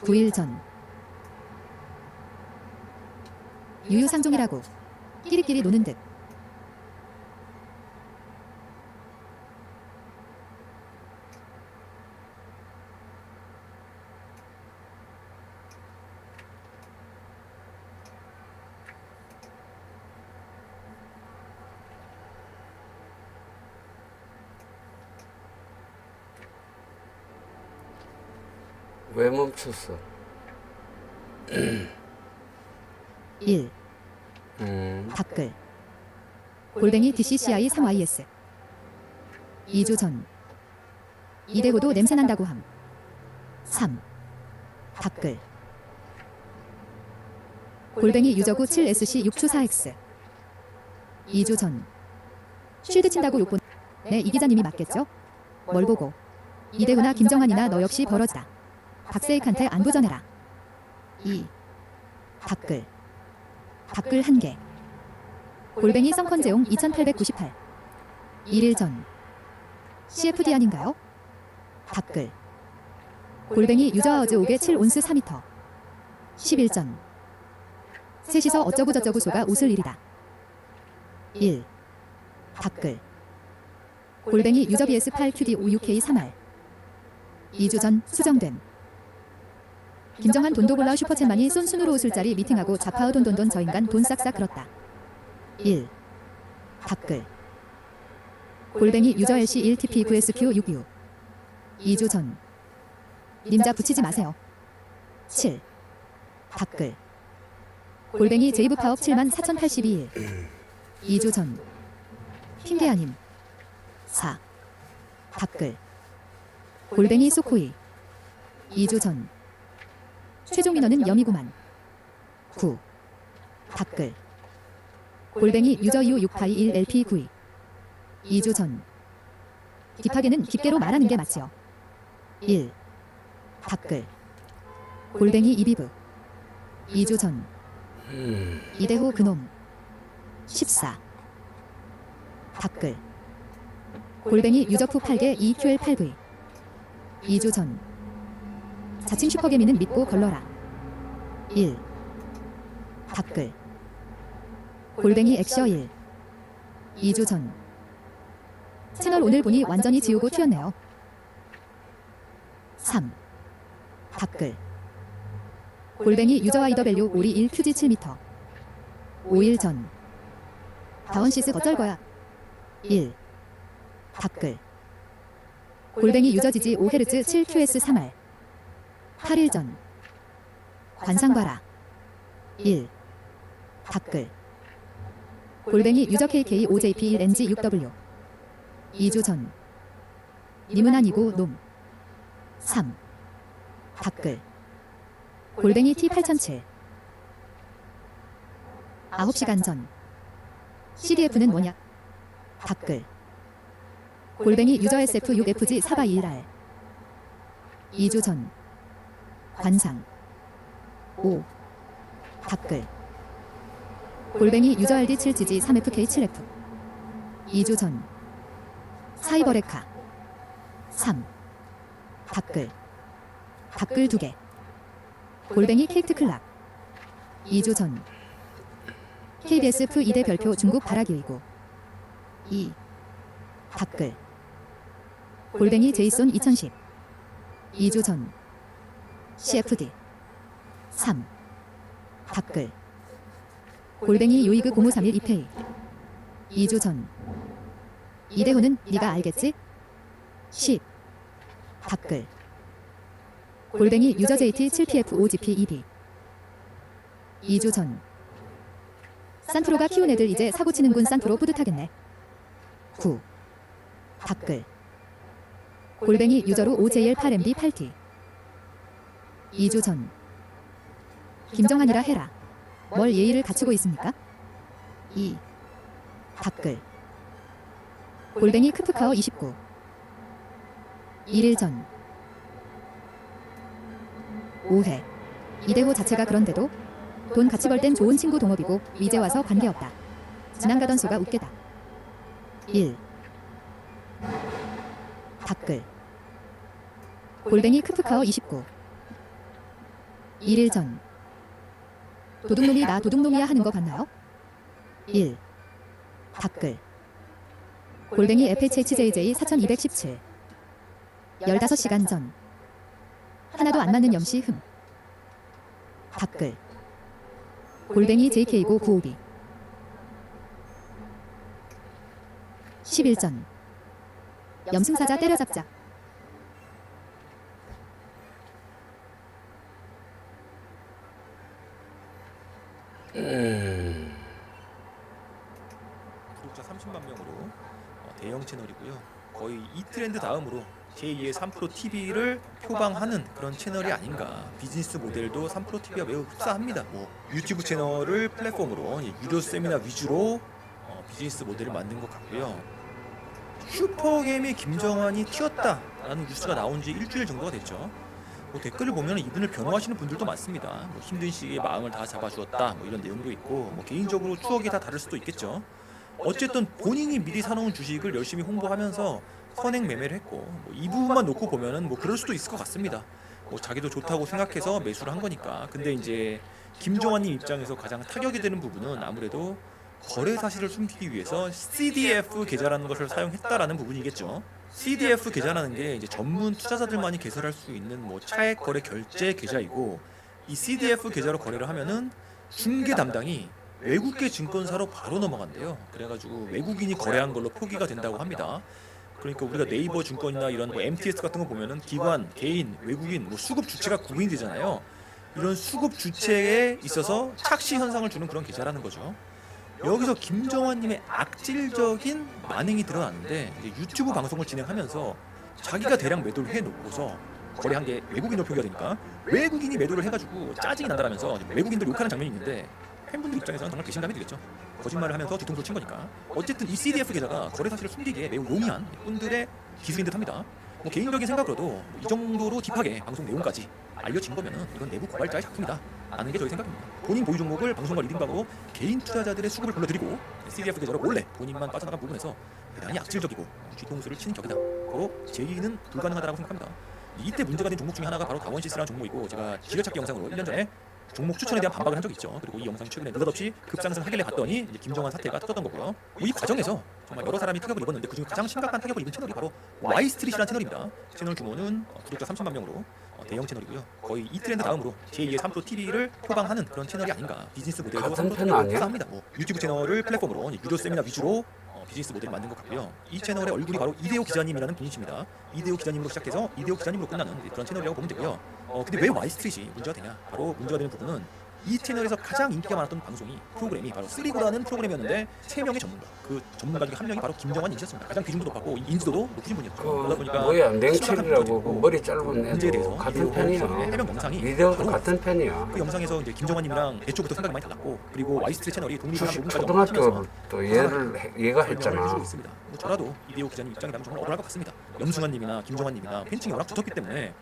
9일 전 유유상종이라고 끼리끼리 노는 듯 왜 멈췄어? 1 댓글 골뱅이 DCCI 3YS 2주 전 이대호도 냄새난다고 함 3 댓글 골뱅이 유저구 7SC 6추4X 2주 전 쉴드 친다고 욕본 네 이 기자님이 맞겠죠? 뭘 보고 이대호나 김정환이나 너 역시 버러지다. 박세익한테 안부 전해라. 2 댓글 1개 골뱅이 썬컨제용 2898 1일 전 CFD 아닌가요? 댓글 골뱅이 유저어즈 5개 7온스 4m 10일 전 셋이서 어쩌고저쩌고 소가 웃을 일이다. 1 댓글 골뱅이 유저 BS 8QD 56K 3R 2주 전 수정됨. 김정한 돈도골라 슈퍼챗만이 쏜 순으로 웃을 자리 미팅하고 좌파의 돈돈돈 저 인간 돈 싹싹 끌었다. 1 댓글 골뱅이 유저 LC 1TP 9SQ66 2주 전 님자 붙이지 마세요. 7 댓글 골뱅이 제이브 파업 74,082일 2주 전 핑계 아님. 4 댓글 골뱅이 소코이 2주 전 최종 인원은 영이구만. 9 댓글 골뱅이 유저 25681 LP92 2주 전 딥하게는 깊게로 말하는 게 맞지요. 1 댓글 골뱅이 이비브 2주 전 이대호 그놈 14 댓글 골뱅이 유저프 8개 EQL8V 2주 전 자칭 슈퍼개미는 믿고 걸러라 1 댓글 골뱅이 액셔 1 2주 전 채널 오늘 보니 완전히 지우고 튀었네요 3 댓글 골뱅이 유저 아이더밸류 오리 1 큐지 7m 5일 전 다원시스 어쩔 거야 1 댓글 골뱅이 유저 지지 5Hz 7QS 3R 8일 전 관상 봐라 1 댓글 골뱅이 유저 KK OJP 1NG 6W 2주 전 님은 아니고 놈 3 댓글 골뱅이 T8007 9시간 전 CDF는 뭐냐 댓글 골뱅이 유저 SF6FG 4x1R 2주 전 관상 5 댓글 골뱅이 유저 RD7GG 3FK7F 2주 전 사이버레카 3 댓글 2개 골뱅이 케이트 클락 2주 전 KBS F2대 별표 중국 바라기이고 2 댓글 골뱅이 제이손 2010 2주 전 CFD 3 댓글 골뱅이 요이그 0531 이페이 2주 전 이대호는 네가 알겠지? 10 댓글 골뱅이 유저 JT 7PF5GP 2B 2주 전 산프로가 키운 애들 이제 사고치는군 산프로 뿌듯하겠네 9 댓글 골뱅이 유저로 OJL8MB 8T 2주 전 김정한이라 해라 뭘 예의를 갖추고 있습니까? 2 댓글 골뱅이 크프카어 29 1일 전 5회 이대호 자체가 그런데도 돈 같이 벌 땐 좋은 친구 동업이고 이제 와서 관계없다 지나가던 수가 웃게다 1 댓글 골뱅이 크프카어 29 1일 전 도둑놈이 나 도둑놈이야 하는 거 봤나요? 1 댓글 골뱅이 FHHJJ 4217 15시간 전 하나도 안 맞는 염씨 흠 댓글 골뱅이 JK고 95B 10일 전 염승사자 때려잡자 구독자 30만 명으로 대형 채널이고요. 거의 이 트렌드 다음으로 제2의 3프로 TV를 표방하는 그런 채널이 아닌가. 비즈니스 모델도 3프로 TV와 매우 흡사합니다. 뭐 유튜브 채널을 플랫폼으로 유료 세미나 위주로 비즈니스 모델을 만든 것 같고요. 슈퍼게임의 김정한이 튀었다라는 뉴스가 나온 지 일주일 정도가 됐죠. 뭐 댓글을 보면 이분을 변호하시는 분들도 많습니다. 뭐 힘든 시기에 마음을 다 잡아주었다 뭐 이런 내용도 있고 뭐 개인적으로 추억이 다 다를 수도 있겠죠. 어쨌든 본인이 미리 사놓은 주식을 열심히 홍보하면서 선행 매매를 했고 뭐 이 부분만 놓고 보면은 뭐 그럴 수도 있을 것 같습니다. 뭐 자기도 좋다고 생각해서 매수를 한 거니까. 근데 이제 김정환님 입장에서 가장 타격이 되는 부분은 아무래도 거래 사실을 숨기기 위해서 CDF 계좌라는 것을 사용했다라는 부분이겠죠. CDF 계좌라는 게 이제 전문 투자자들만이 개설할 수 있는 뭐 차액 거래 결제 계좌이고, 이 CDF 계좌로 거래를 하면은 중개 담당이 외국계 증권사로 바로 넘어간대요. 그래가지고 외국인이 거래한 걸로 표기가 된다고 합니다. 그러니까 우리가 네이버 증권이나 이런 뭐 MTS 같은 거 보면은 기관, 개인, 외국인, 뭐 수급 주체가 구분이 되잖아요. 이런 수급 주체에 있어서 착시 현상을 주는 그런 계좌라는 거죠. 여기서 김정환님의 악질적인 만행이 드러났는데, 이제 유튜브 방송을 진행하면서 자기가 대량 매도를 해놓고서 거래한 게 외국인으로 표기가 되니까 외국인이 매도를 해가지고 짜증이 난다라면서 외국인들 욕하는 장면이 있는데, 팬분들 입장에서는 정말 배신감이 들겠죠. 거짓말을 하면서 뒤통수를 친 거니까. 어쨌든 이 CDF 계좌가 거래 사실을 숨기기에 매우 용이한 분들의 기술인 듯합니다. 뭐 개인적인 생각으로도 이 정도로 딥하게 방송 내용까지 알려진 거면은 이건 내부 고발자의 작품이다 라는 게 저희 생각입니다. 본인 보유 종목을 방송과 리딩방으로 개인 투자자들의 수급을 불러들이고 CDF 계좌로 몰래 본인만 빠져나간 부분에서 대단히 악질적이고 뒤통수를 치는 격이다. 바로 제의는 불가능하다고 생각합니다. 이때 문제가 된 종목 중에 하나가 바로 다원시스라는 종목이고 제가 지뢰찾기 영상으로 1년 전에 종목 추천에 대한 반박을 한 적이 있죠. 그리고 이 영상이 최근에 느닷없이 급상승하길래 봤더니 이제 김정환 사태가 터졌던 거고요. 이 과정에서 정말 여러 사람이 타격을 입었는데 그중에 가장 심각한 타격을 입은 채널이 바로 Y스트릿이라는 채널입니다. 채널 규모는 구독자 30만 명으로 대형 채널이고요. 거의 이 트렌드 다음으로 제2의 3프로 TV를 표방하는 그런 채널이 아닌가. 비즈니스 모델도 같은 3프로 편 TV를 아니야? 구사합니다. 뭐 유튜브 채널을 플랫폼으로 유료 세미나 위주로 비즈니스 모델을 만든 것 같고요. 이 채널의 얼굴이 바로 이대호 기자님이라는 분이십니다. 이대호 기자님으로 시작해서 이대호 기자님으로 끝나는 그런 채널이라고 보면 되고요. 근데 왜 Y스트릿이 문제가 되냐? 바로 문제가 되는 부분은 이 채널에서 가장 인기가 많았던 방송이 프로그램이 바로 쓰리고라는 프로그램이었는데 3명의 전문가, 그 전문가 중에 한 명이 바로 김정환님이셨습니다. 가장 비중도 높았고 인지도도 높으신 분이었죠. 그러다 보니까 뭐야 냉철이라고 그 머리 짧은 문제에 대해서 애도 같은 편이야. 해명 영상이 이대호도 바로 같은 편이야. 그 영상에서 이제 김정환님이랑 애초부터 생각이 많이 달랐고 그리고 와이스트릿 채널이 독립한 부분까지 초등학교 또 얘가 했잖아. 있습니다. 뭐 저라도 이대호 기자님 입장이라면 정말 억울할 것 같습니다. 염승환님이나 김정환님이나 팬층이 워낙 두텁기 때문에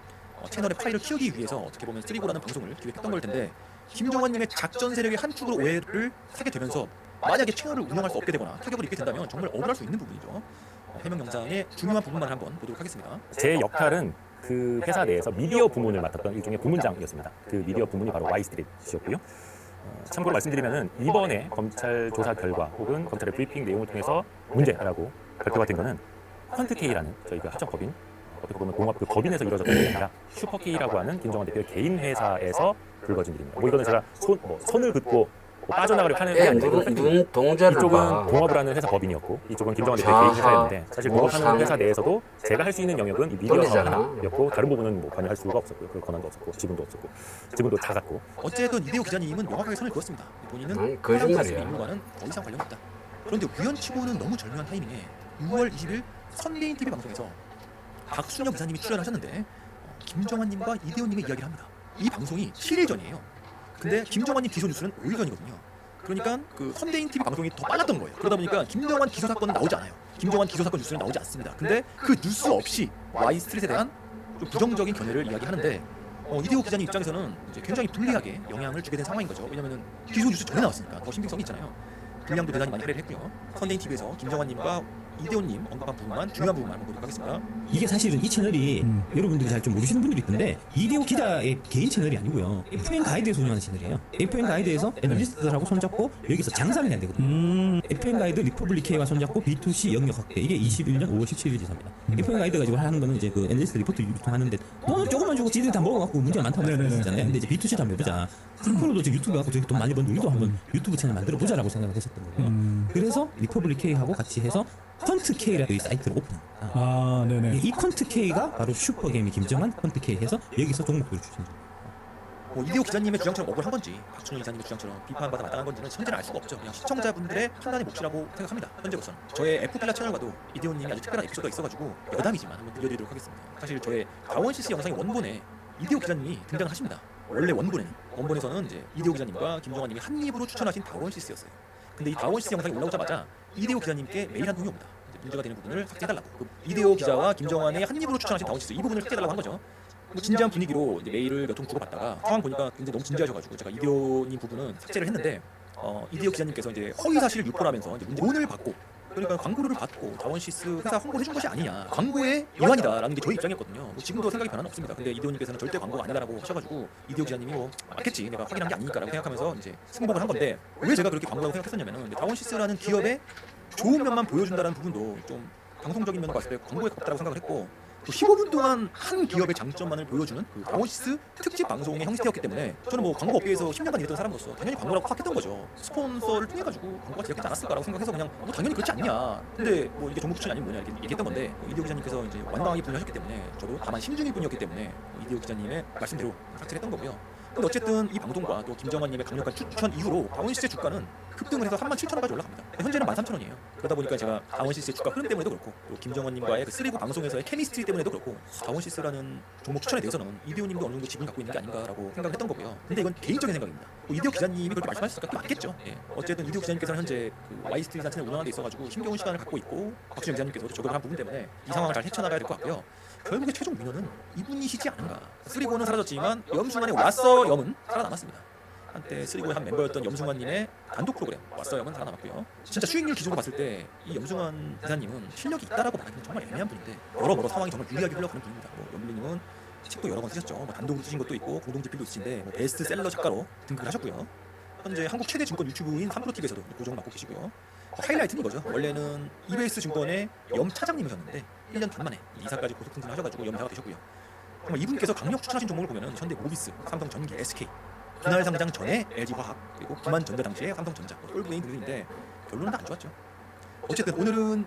채널의 파일을 키우기 위해서 어떻게 보면 쓰리고라는 방송을 기획했던 걸 텐데 김정환님의 작전 세력의 한 축으로 오해를 사게 되면서 만약에 채널을 운영할 수 없게 되거나 타격을 입게 된다면 정말 억울할 수 있는 부분이죠. 해명 영상의 중요한 부분만 한번 보도록 하겠습니다. 제 역할은 그 회사 내에서 미디어 부문을 맡았던 일종의 부문장이었습니다. 그 미디어 부문이 바로 Y스트릿이었고요. 참고로 말씀드리면은 이번에 검찰 조사 결과 혹은 검찰의 브리핑 내용을 통해서 문제라고 발표가 된 거는 퀀트K라는 저희가 합정법인 어떻게 보면 공업 그 법인에서 이루어졌던 게 아니라 슈퍼K라고 하는 김정환 대표의 개인 회사에서 불거진 일입니다. 뭐 이거는 제가 손을 긋고 빠져나가려 하는 게 아니고 눈 동자를 이쪽은 봐. 동업을 하는 회사 법인이었고 이쪽은 김정환 대표의 개인 회사였는데 사실 동업하는 회사 내에서도 제가 할 수 있는 영역은 이 미디어 사업 하나였고 다른 부분은 뭐 관여할 수가 없었고요. 그 권한도 없었고 지분도 없었고 지분도 작았고 어쨌든 이대호 기자님은 명확하게 선을 그었습니다. 본인은 아니, 거짓말이야. 인물과는 더 이상 관련이 없다. 그런데 우연치고는 너무 절묘한 타이밍에 6월 20일 선개인 TV 방송에서 박순혁 이사님이 출연하셨는데 김정환님과 이대호님의 이야기를 합니다. 이 방송이 7일 전이에요. 근데 김정환님 기소 뉴스는 5일 전이거든요. 그러니까 그 선대인 TV 방송이 더 빨랐던 거예요. 그러다 보니까 김정환 기소 사건은 나오지 않아요. 김정환 기소 사건 뉴스는 나오지 않습니다. 근데 그 뉴스 없이 Y스트릿에 대한 좀 부정적인 견해를 이야기하는데 이대호 기자님 입장에서는 이제 굉장히 불리하게 영향을 주게 된 상황인 거죠. 왜냐면은 기소 뉴스 전에 나왔으니까 더 신빙성이 있잖아요. 분량도 대단히 많이 할애를 했고요. 선대인 TV에서 김정환님과 이대호님 언급한 부분만 중요한 부분만 한번 보도록 하겠습니다. 이게 사실은 이 채널이 여러분들이 잘 좀 모르시는 분들이 있던데 이대호 기자의 개인 채널이 아니고요. FM 가이드에서 운영하는 채널이에요. FM 가이드에서 애널리스트들하고 손잡고 여기서 장사를 해야 되거든요. FM 가이드 리퍼블릭 K와 손잡고 B2C 영역 확대 이게 21년 5월 17일 지사입니다. FM 가이드 가지고 하는 거는 이제 그 애널리스트 리포트 유통하는데 돈을 조금만 주고 지들이 다 먹어갖고 문제가 많다고 말씀하셨잖아요. 근데 이제 B2C 도 한번 해보자. 프로도 지금 유튜브 갖고 저기 돈 많이 버는 우리도 한번 유튜브 채널 만들어 보자라고 생각을 했었던 거예요. 그래서 리퍼블릭 K하고 같이 해서 퀀트K라는 이 사이트를 오픈합니다. 아, 네네. 이 퀀트K가 바로 슈퍼게임이 김정환 퀀트K 해서 여기서 종목들을 추천해 줍니다. 이대호 기자님의 주장처럼 억울한 건지 박순영 기자님의 주장처럼 비판받아 마땅한 건지는 현재는 알 수가 없죠. 그냥 시청자분들의 판단의 몫이라고 생각합니다. 현재로서는 저의 F필라 채널과도 이대호님이 아주 특별한 에피소드가 있어가지고 여담이지만 한번 들려드리도록 하겠습니다. 사실 저의 다원시스 영상의 원본에 이대호 기자님이 등장을 하십니다. 원래 원본에서는 이제 이대호 기자님과 김정환님이 한 입으로 추천하신 다원시스였어요. 근데 이 다원시스 영상이 올라오자마자 이대호 기자님께 메일 한 통이 옵니다. 문제가 되는 부분을 삭제해달라고. 이대호 기자와 김정환의 한 입으로 추천하신 다원시스 이 부분을 삭제해달라고 한 거죠. 뭐 진지한 분위기로 이제 메일을 몇 통 주고받다가 상황 보니까 굉장히 너무 진지하셔가지고 제가 이대호님 부분은 삭제를 했는데 이대호 기자님께서 이제 허위 사실을 유포를 하면서 이제 돈을 받고 그러니까 광고료를 받고 다원시스 회사 홍보를 해준 것이 아니냐 광고의 일환이다라는 게 저희 입장이었거든요. 뭐 지금도 생각이 변화는 없습니다. 근데 이대호님께서는 절대 광고가 아니다라고 하셔가지고 이대호 기자님이 뭐 맞겠지 내가 확인한 게 아니니까라고 생각하면서 이제 승복을 한 건데 왜 제가 그렇게 광고라고 생각했었냐면은 다원시스라는 기업의 좋은 면만 보여준다는 부분도 좀 방송적인 면으로 봤을 때 광고에 가깝다고 생각을 했고 또 15분 동안 한 기업의 장점만을 보여주는 그 다원시스 특집 방송의 형태였기 때문에 저는 뭐 광고 업계에서 10년간 일했던 사람으로서 당연히 광고라고 파악했던 거죠. 스폰서를 통해 가지고 광고가 제작되지 않았을까라고 생각해서 그냥 뭐 당연히 그렇지 않냐. 근데 뭐 이게 종목 추천이 아니면 뭐냐 이렇게 얘기했던 건데 이대호 기자님께서 이제 완강하게 분석하셨기 때문에 저도 다만 심중일 뿐이었기 때문에 이대호 기자님의 말씀대로 삭제를 했던 거고요. 근데 어쨌든 이 방송과 또 김정환님의 강력한 추천 이후로 다원시스의 주가는 급등을 해서 37,000원까지 올라갑니다. 현재는 13,000원이에요. 그러다 보니까 제가 다원시스의 주가 흐름 때문에도 그렇고 또 김정환님과의 그 쓰리고 방송에서의 케미스트리 때문에도 그렇고 다원시스라는 종목 추천에 대해서는 이대호님도 어느 정도 지분을 갖고 있는 게 아닌가라고 생각을 했던 거고요. 근데 이건 개인적인 생각입니다. 이대호 기자님이 그렇게 말씀하셨으니까 맞겠죠. 예. 어쨌든 이대호 기자님께서는 현재 그 Y스트릿 채널 운영하는 데 있어가지고 힘겨운 시간을 갖고 있고 박준영 기자님께서도 적응을 한 부분 때문에 이 상황을 잘 헤쳐나가야 될 것 같고요. 결국에 최종 민원은 이분이시지 않은가. 쓰리고는 사라졌지만 염순환의 왔어 염은 살아남았습니다. 한때 쓰리고의 한 멤버였던 염승환님의 단독 프로그램 왔어요는 살아남았고요. 진짜 수익률 기준으로 봤을 때 이 염승환 기사님은 실력이 있다라고 말하기는 정말 애매한 분인데 여러모로 상황이 정말 유리하게 흘러가는 분입니다. 뭐 염블리님은 책도 여러 권 쓰셨죠. 뭐 단독으로 쓰신 것도 있고 공동집필도 있으신데 뭐 베스트셀러 작가로 등극을 하셨고요. 현재 한국 최대 증권 유튜브인 3프로TV에서도 고정을 맡고 계시고요. 하이라이트는 이거죠. 원래는 이베이스 증권의 염 차장님이셨는데 1년 반 만에 이사까지 고속 승진하셔가지고 염사가 되셨고요. 정말 이분께서 강력 추천하신 종목을 보면은 현대 모비스, 삼성전기, SK, 분할 상장 전에 LG화학, 그리고 기만전자 당시에 삼성전자, 똘브레인 등등인데 결론은 다 안 좋았죠. 어쨌든 오늘은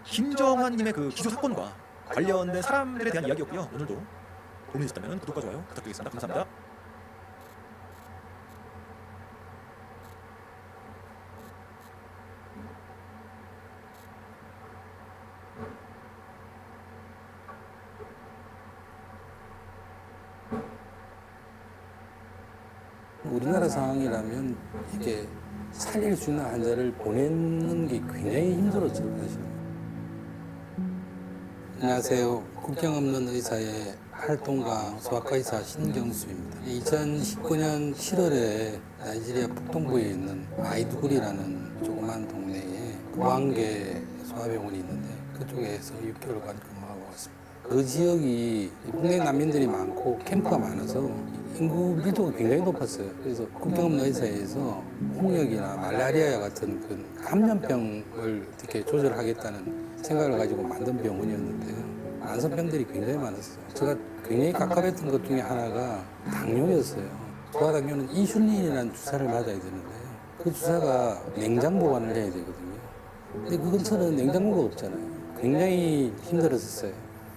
김정환님의 그 기소 사건과 관련된 사람들에 대한 이야기였고요. 오늘도 도움이 되셨다면 구독과 좋아요 부탁드리겠습니다. 감사합니다. 우리나라 상황이라면 이게 살릴 수 있는 환자를 보내는 게 굉장히 힘들었죠, 사실. 안녕하세요. 국경 없는 의사의 활동가 소아과 의사 신경수입니다. 2019년 7월에 나이지리아 북동부에 있는 마이두구리라는 조그만 동네에 보안계 소아병원이 있는데 그쪽에서 6개월간 근무하고 왔습니다. 그 지역이 국내 난민들이 많고 캠프가 많아서 인구 밀도가 굉장히 높았어요. 그래서 국경 없는 의사에서 홍역이나 말라리아 같은 그 감염병을 어떻게 조절하겠다는 생각을 가지고 만든 병원이었는데요. 만성병들이 굉장히 많았어요. 제가 굉장히 깝깝했던 것 중에 하나가 당뇨였어요. 소아당뇨는 인슐린이라는 주사를 맞아야 되는데요. 그 주사가 냉장 보관을 해야 되거든요. 근데 그 근처는 냉장고가 없잖아요. 굉장히 힘들었었어요.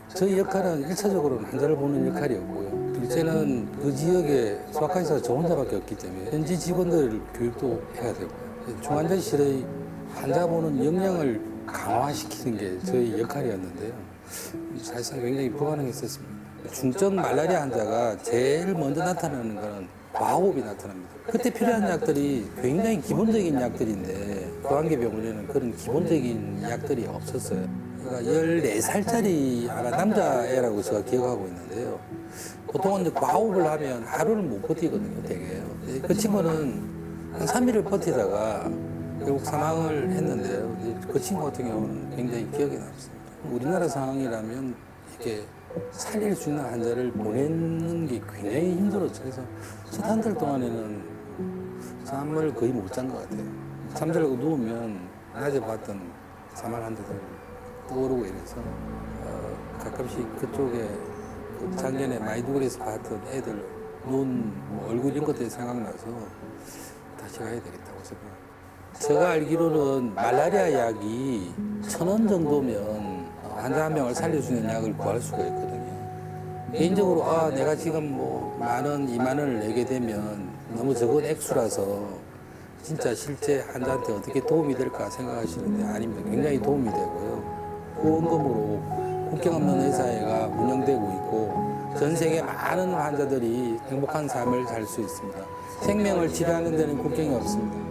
저희 역할은 1차적으로는 환자를 보는 역할이었고요. 둘째는 그 지역에 소아과 의사가 저 혼자밖에 없기 때문에 현지 직원들 교육도 해야 되고요. 중환자실의 환자 보는 역량을 강화시키는 게 저희 역할이었는데요. 사실상 굉장히 불가능했었습니다. 중증 말라리아 환자가 제일 먼저 나타나는 것은 과호흡이 나타납니다. 그때 필요한 약들이 굉장히 기본적인 약들인데 고안계병원에는 그런 기본적인 약들이 없었어요. 그러니까 14살짜리 아마 남자애라고 제가 기억하고 있는데요. 보통은 이제 과호흡을 하면 하루를 못 버티거든요, 되게요. 그 친구는 한 3일을 버티다가 결국 사망을 했는데요. 그 친구 같은 경우는 굉장히 기억에 남습니다. 우리나라 상황이라면 이렇게 살릴 수 있는 환자를 보내는 게 굉장히 힘들었죠. 그래서 첫 한 달 동안에는 잠을 거의 못 잔 것 같아요. 잠자려고 누우면 낮에 봤던 사망 환자들 떠오르고 이래서 가끔씩 그쪽에 그 작년에 마이두구리에서 봤던 애들 눈, 뭐 얼굴 이런 것들이 생각나서 다시 가야 되겠다고 생각합니다. 제가 알기로는 말라리아 약이 1,000원 정도면 환자 한 명을 살릴 수 있는 약을 구할 수가 있거든요. 개인적으로 내가 지금 뭐 10,000원, 20,000원을 내게 되면 너무 적은 액수라서 진짜 실제 환자한테 어떻게 도움이 될까 생각하시는데 아닙니다. 굉장히 도움이 되고요. 후원금으로 국경 없는 의사회가 운영되고 있고 전 세계 많은 환자들이 행복한 삶을 살 수 있습니다. 생명을 치료하는 데는 국경이 없습니다.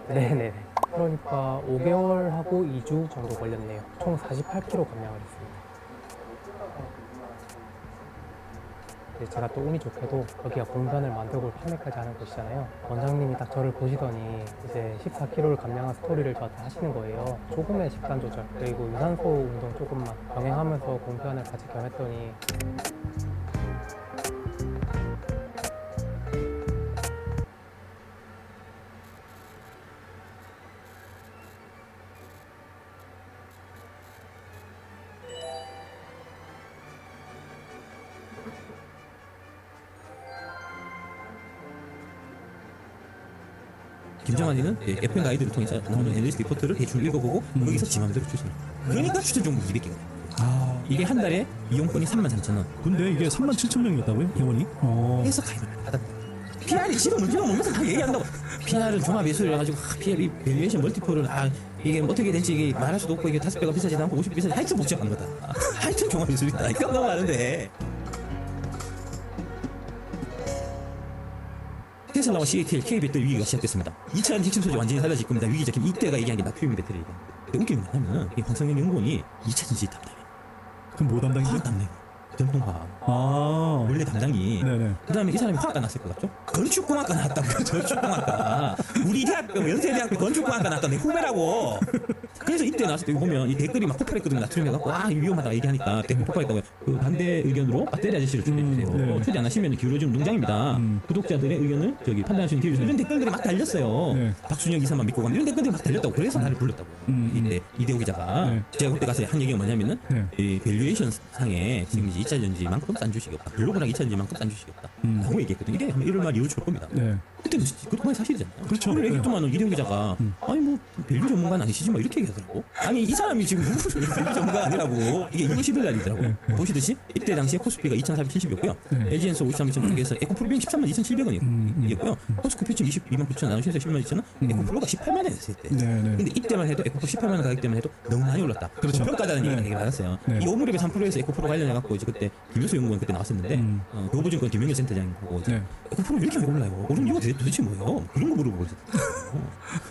네네. 그러니까 5개월 하고 2주 정도 걸렸네요. 총 48kg 감량을 했습니다. 네, 제가 또 운이 좋게도 여기가 본산을 만들고 판매까지 하는 곳이잖아요. 원장님이 딱 저를 보시더니 이제 14kg를 감량한 스토리를 저한테 하시는 거예요. 조금의 식단 조절 그리고 유산소 운동 조금만 병행하면서 공편을 같이 겸했더니 김정환이는 FM 가이드를 통해서 나오는 애널리스트 리포트를 대충 읽어보고 거기서 지 맘대로 추천을. 그러니까 추천 종목 200개가. 이게 한 달에 이용권이 33,000원. 근데 이게 37,000명이었다고요? 회원이? 해서 가입을 받았다. PR이 지금 먹으면서 다 얘기한다고. PR은 종합예술이라 가지고 PR이 밸류에이션 멀티플을 이게 어떻게 될지 이게 말할 수도 없고 이게 5배가 비싸지도 않고 50배 비싸지 하여튼 복잡한 거다. 하여튼 종합예술이다. 이거 너무 많은데. 테슬라와 CATL, K배터리 위기가 시작됐습니다. 2차 핵심 소재 완전히 사라질 겁니다. 위기 적임 이때가 얘기한 게 나트륨 배터리 얘기합니다. 근데 웃긴 게 뭐냐면 이 황성현 연구원이 2차 전지 담당이에요. 그럼 뭐 담당이죠? 화학 담당. 전통화학. 원래 담당이. 네네. 그 다음에 이 사람이 화학과 났을 것 같죠? 건축공학과 나왔다고. 건축공학과. 우리 대학교, 연세대학교 건축공학과 나왔다. 내 후배라고. 그래서 이때 나왔을 때 보면 이 댓글이 막 폭발했거든요. 나트륨 해갖고 위험하다 얘기하니까 댓글 폭발했다고. 그 반대 의견으로 배터리 아저씨를 초대해주세요. 네. 초대 안 하시면 기울어지는 농장입니다. 구독자들의 의견을 판단할 수 있는 기회를 이런 댓글들이 막 달렸어요. 네. 박순영 기사만 믿고 가면 이런 댓글들이 막 달렸다고. 그래서 나를 불렀다고. 이때 이대호 기자가. 네. 제가 그때 가서 한 얘기가 뭐냐면은 네. 이 밸류에이션 상에 지금 이제 2차 전지만큼 싼 주식이 없다. 글로벌하게 2차 전지만큼 싼 주식이 없다. 라고 얘기했거든요. 이게 아마 1월 말 이후로 줄 겁니다. 네. 그때는 그것만 사실이잖아요. 그렇죠. 오늘 네. 얘기했더만은 이대호 기자가 아니 뭐 밸류 전문가는 아니시지 뭐 이렇게 얘기하더라고. 아니 이 사람이 지금 무슨 밸류 전문가 아니라고. 이게 2월 10일 날이더라고. 네. 보시듯이 이때 당시에 코스피가 2,470이었고요. 네. LG엔서 53,200에서 에코프로빙 13만 2,700원이었고요. 코스코피층 22만 9천 나누 신세 11만 2천 원. 에코프로가 18만 원 했을 때. 네. 근데 이때만 해도 에코프로 18만 원 가격 때만 해도 너무 많이 올랐다. 그렇죠. 평가다는 네. 얘기가 많았어요. 네. 이 오무렵의 3%에서 에코프로 관련해갖고 이제 그때 김효수 연구원 그때 나왔었는데 교보증권 김영일 센터장하고 네. 에코프로 왜 이렇게 올라요? 오른 이유가 도대체 뭐예요? 그런 거 물어보고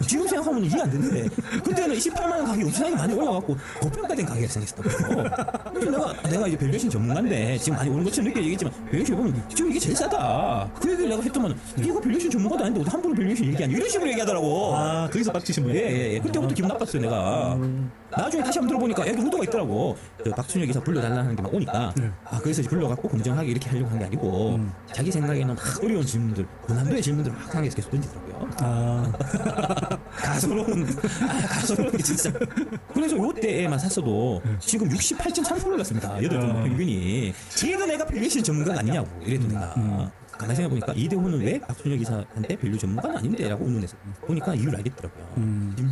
지금 생각하면 이해 안 되는데 그때는 18만 원 가격이 엄청나게 많이 올라갔고 고평가된 가격이 생겼었던 거예요. 그래서 내가 이제 밸류에이션 전문가인데 지금 많이 오른 것처럼 이렇게 얘기했지만 밸류에이션 보면 지금 이게 제일 싸다. 그 얘기를 내가 했더만 이거 밸류에이션 전문가도 아닌데 어디 함부로 밸류에이션 얘기하냐 이런 식으로 얘기하더라고. 거기서 빡치신 분이에요? 예. 그때부터 기분 나빴어요 내가. 나중에 다시 한번 들어보니까 여기 의도가 있더라고. 저 박순혁 기사 불러달라는 게 막 오니까 그래서 이제 불러갖고 공정하게 이렇게 하려고 한 게 아니고 자기 생각에는 막 어려운 질문들 고난도의 질문들을 막 상에서 계속 던지더라고요. 가소로운 게 진짜. 그래서 요때에만 샀어도 지금 68.3% 올랐습니다. 8종 평균이. 그래도 내가 밸류에이션 전문가가 아니냐고 이래도 내가 가만히 생각해보니까 이대호는 왜 박순혁 기사한테 밸류 전문가는 아닌데 라고 의논해서 보니까 이유를 알겠더라고요.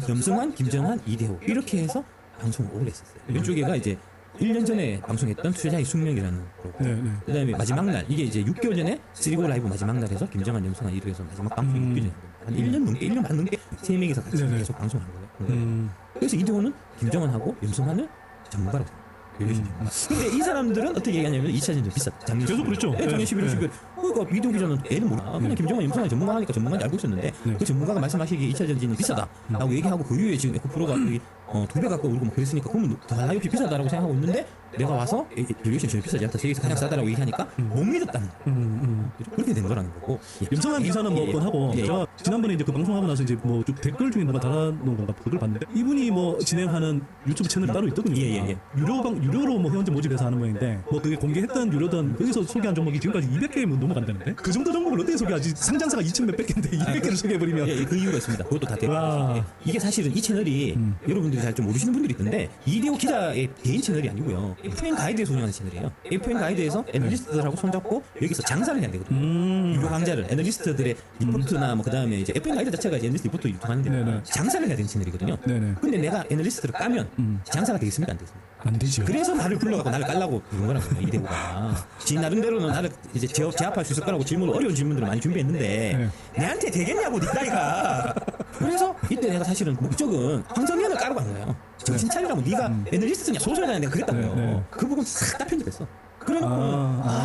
염승환, 김정환, 이대호 이렇게 해서 방송을 오래 했었어요. 이쪽에가 이제 1년 전에 방송했던 투자의 숙명이라는 거고 그 다음에 마지막 날 이게 이제 6개월 전에 쓰리고 라이브 마지막 날에서 김정환, 염승환, 이대호에서 마지막 방송이 6개월 전에 한 1년 넘게 1년 반 넘게 3명이서 같이 계속 방송하는 거예요. 그래서 이대호는 김정환하고 염승환을 전문가라고 생각해요. 근데 이 사람들은 어떻게 얘기하냐면 2차 전지 비쌌다. 작년 계속 그랬죠. 작년 11월 12월. 그러니까 이대호 기자는 애는 몰라. 그냥 김정환, 염승환이 전문가니까 전문가인지 알고 있었는데 그 전문가가 말씀하시기에 2차 전지는 비싸다라고 얘기하고 그 이후에 지금 에코프로가 2배 가까이 오르고 뭐 그랬으니까 그러면 더 하이없이 비싸다라고 생각하고 있는데 내가 와서 밸류에이션 전혀 비싸지 않다. 세계에서 가장 싸다라고 얘기하니까 못 믿었다는 거예요. 그렇게 된 거라는 거고. 염성한 기사는 뭐 그건하고 예. 제가 지난번에 이제 그 방송하고 나서 이제 뭐 좀 댓글 중에 누가 달아놓은 건가 그걸 봤는데 이분이 뭐 진행하는 유튜브 채널이 따로 있더군요. 예. 유료로 뭐 회원제 모집해서 하는 모양인데 뭐 그게 공개했던 유료든 거기서 소개한 종목이 지금까지 200개 넘어간다는데 그 정도 종목을 어떻게 소개하지? 상장사가 2천 몇백 개인데 200개를 소개해버리면 그 이유가 있습니다. 그것도 다 와. 댓글. 이게 사실은 이 채널이 여러분들이 잘 좀 모르시는 분들이 있던데 이대호 기자의 개인 채널이 아니고요. FM 가이드에서 운영하는 채널이에요. FM 가이드에서 애널리스트들하고 손잡고 여기서 장사를 해야 되거든요. 유료 강좌를 애널리스트들의 리포트나 뭐 그다음에 이제 FM 가이드 자체가 이제 애널리스트 리포트 유통하는데 네네. 장사를 해야 되는 채널이거든요. 네네. 근데 내가 애널리스트를 까면 장사가 되겠습니까 안 되겠습니까? 안 되죠. 그래서 나를 불러가고 나를 깔라고 그런 거라고요. 이대호가 지 나름대로는 나를 이제 제압할 수 있을 거라고 어려운 질문들을 많이 준비했는데 내한테 되겠냐고 니 따위가. 그래서 이때 내가 사실은 목적은 황정현을 까러 간 거예요. 정신 차리라고. 네가 애널리스트냐 소설가냐 내가 그랬다고요. 그 부분 싹 다 편집했어. 그래놓고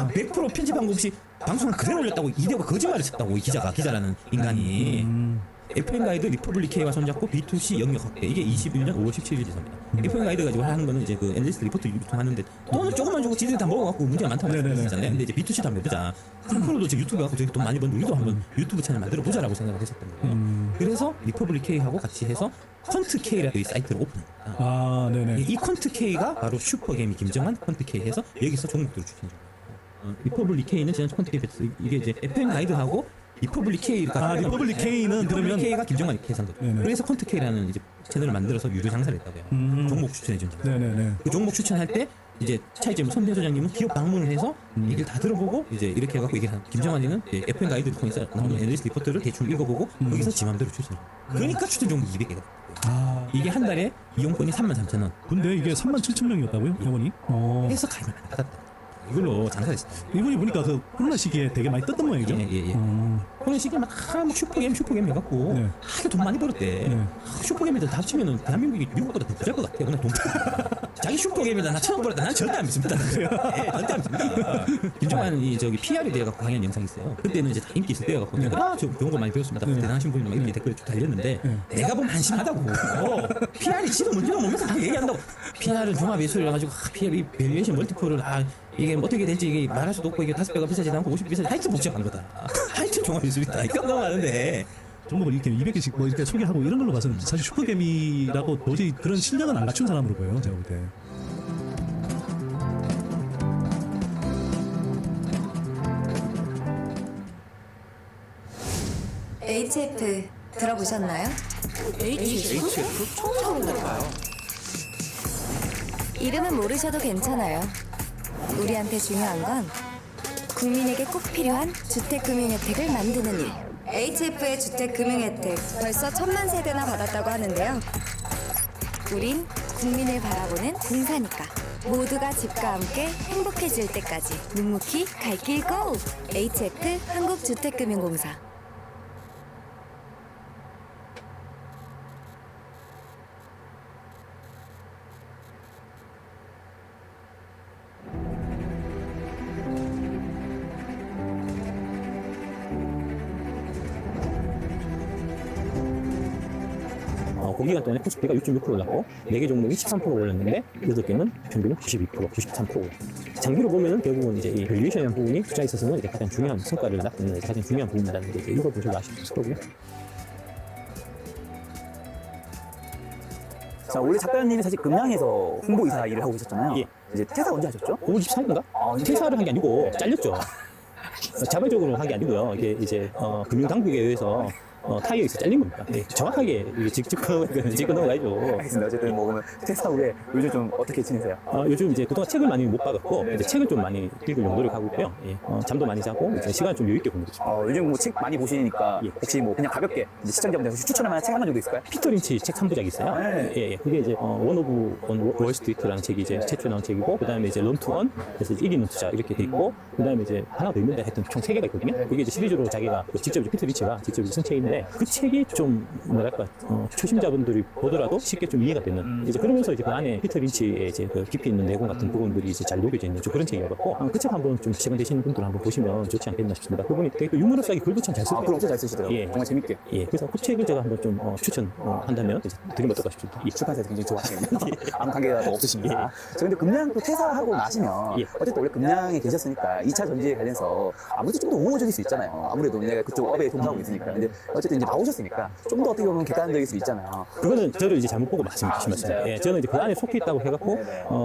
100% 편집한 거 없이 방송을 그대로 올렸다고 이대호가 거짓말을 쳤다고. 이 기자라는 인간이. FM 가이드 리퍼블릭 K와 손잡고 B2C 영역 확대. 이게 21년 5월 17일 기사입니다. FM 가이드 가지고 하는 거는 이제 그 애널리스트 리포트 유통하는데 돈을 조금만 주고 지들이 다 먹어갖고 문제가 많다고 말씀하셨잖아요. 근데 이제 B2C 도 한번 해보자. 3%도 지금 유튜브 갖고 되게 돈 많이 버는 우리도 한번 유튜브 채널 만들어 보자라고 생각을 했었던 거예요. 그래서 리퍼블릭 K하고 같이 해서 퀀트 K라는 사이트를 오픈합니다. 네네. 이 퀀트 K가 바로 슈퍼게임 김정환 퀀트 K 해서 여기서 종목들을 추천해 줘요. 리퍼블릭 K는 지난 퀀트 K 배트 이게 이제 FM 가이드하고 리퍼블릭 K가 리퍼블릭 K는 그러면 K가 김정환이 계산 거죠. 그래서 퀀트 K라는 이제 채널을 만들어서 유료 장사를 했다고요. 종목 추천해 준 장. 네네네. 그 종목 추천할 때 이제 차이점 손대 소장님은 기업 방문을 해서 얘기를 다 들어보고 이제 이렇게 해갖고 얘기한 김정환이는 FM 가이드를 통해서 나오는 애널리스트 리포트를 대충 읽어보고 거기서 지 맘대로 추천해. 그러니까 추천 종목 200개가. 이게 한 달에 이용권이 33,000원. 근데 이게 37,000명이었다고요? 회원이? 해서 가입을 안 받았다. 이걸로 장사했어요. 이분이 보니까 그 코로나 시기에 되게 많이 떴던 모양이죠. 예. 어. 그런 시기에 막 슈퍼게임 해갖고 네. 하도 돈 많이 벌었대. 네. 슈퍼게임 애들 다 합치면은 대한민국이 미국보다 더 부자일 것 같아요. 그냥 돈. 자기 슈퍼게임에다 나 1,000원 벌었다. 난 절대 안 믿습니다. 예, 절대 안 믿습니다. 김종환 이 저기 PR에 대해 갖고 강연 영상이 있어요. 그때는 이제 다 인기 있을 때여갖고 저 좋은 거 많이 배웠습니다. 대단하신 분이 막 이렇게 댓글을 쭉 달렸는데 내가 보면 한심하다고. PR이 지도 문제가 뭐면서 다 얘기한다고. PR은 종합 예술이라 가지고 PR이 밸류에이션 멀티플을 이게 어떻게 될지 이게 말할 수도 없고 이게 5배가 비싸지도 않고 50배 비싸지 하여튼 복잡한 거다. 하여튼 종합 예술이다. 이거 넘어가는데. 종목을 이렇게 200개씩 뭐 이렇게 소개하고 이런 걸로 봐서는 사실 슈퍼개미라고 도저히 그런 실력은 안 갖춘 사람으로 보여요. 제가 볼 때. HF 들어보셨나요? HF 처음 들어봐요. 이름은 모르셔도 괜찮아요. 우리한테 중요한 건 국민에게 꼭 필요한 주택금융 혜택을 만드는 일. HF의 주택금융 혜택 벌써 1,000만 세대나 받았다고 하는데요. 우린 국민을 바라보는 공사니까 모두가 집과 함께 행복해질 때까지 묵묵히 갈 길 고! HF 한국주택금융공사. 공기간 동안에 코스피가 6.6% 올랐고 4개 종목이 13% 올랐는데 8개는 평균 92%, 93% 올랐습니다. 장기로 보면은 결국은 이제 이 밸류에이션이라는 부분이 투자에 있어서는 이제 가장 중요한 성과를 낳는 가장 중요한 부분이라는 게 이제 이걸 보시면 아실 수 있을 거고요. 자, 원래 작가님이 사실 금양에서 홍보이사 일을 하고 계셨잖아요. 예. 이제 퇴사 언제 하셨죠? 5월 24일인가? 퇴사를 한 게 아니고 잘렸죠. 자발적으로 한 게 아니고요. 이게 이제 금융당국에 의해서 타이어에서 잘린 겁니다. 네, 정확하게 짚고 넘어가야죠. 알겠습니다. 어쨌든 뭐 그러면 퇴사 후에 요즘 좀 어떻게 지내세요? 요즘 이제 그동안 책을 많이 못 받았고 이제 책을 좀 많이 읽으려고 노력하고 있고요. 예, 잠도 많이 자고 이제 시간 좀 여유 있게 보내고 있습니다. 요즘 뭐 책 많이 보시니까 예. 혹시 뭐 그냥 가볍게 이제 시청자분들 추천할 만한 책 하나 정도 있을까요? 피터 린치 책 3부작이 있어요. 네. 예, 그게 이제 원 오브 월스트리트라는 책이 이제 최초에 나온 책이고, 그 다음에 이제 런투원, 그래서 이기는 투자 이렇게 돼 있고, 그 다음에 이제 하나 더 있는데 하여튼 총 3개가 있거든요. 그게 이제 시리즈로 자기가 직접 피터 린치가 직접 쓴 책인데, 그 책이 좀 뭐랄까 초심자분들이 보더라도 쉽게 좀 이해가 되는 이제 그러면서 이제 그 안에 피터 린치의 이제 그 깊이 있는 내용 같은 부분들이 이제 잘 녹여져 있는 좀 그런 책이었고, 그 책 한번 좀 시간 되시는 분들 한번 보시면 좋지 않겠나 싶습니다. 그분이 되게 또 유머러스하게 글도 참 잘 쓰고, 글 엄청 잘 쓰시더라고요. 예. 정말 재밌게. 예, 그래서 그 책을 제가 한번 좀 추천한다면 드리면 어떨까 싶습니다. 예. 출판사에서 굉장히 좋아하시는군요. 아무 관계가 또 없으십니다. 저 근데 금양 또 퇴사하고 나시면 예. 어쨌든 원래 금양에 계셨으니까 2차 전지에 관련해서 아무래도 좀 더 우호적일 수 있잖아요. 아무래도 내가 그쪽 업에 종사하고 있으니까. 근데 어쨌든 이제 나오셨으니까 좀 더 어떻게 보면 객관적일 수 있잖아요. 그거는 저를 이제 잘못 보고 말씀하신 말씀이에요. 예, 저는 이제 그 안에 속해 있다고 해갖고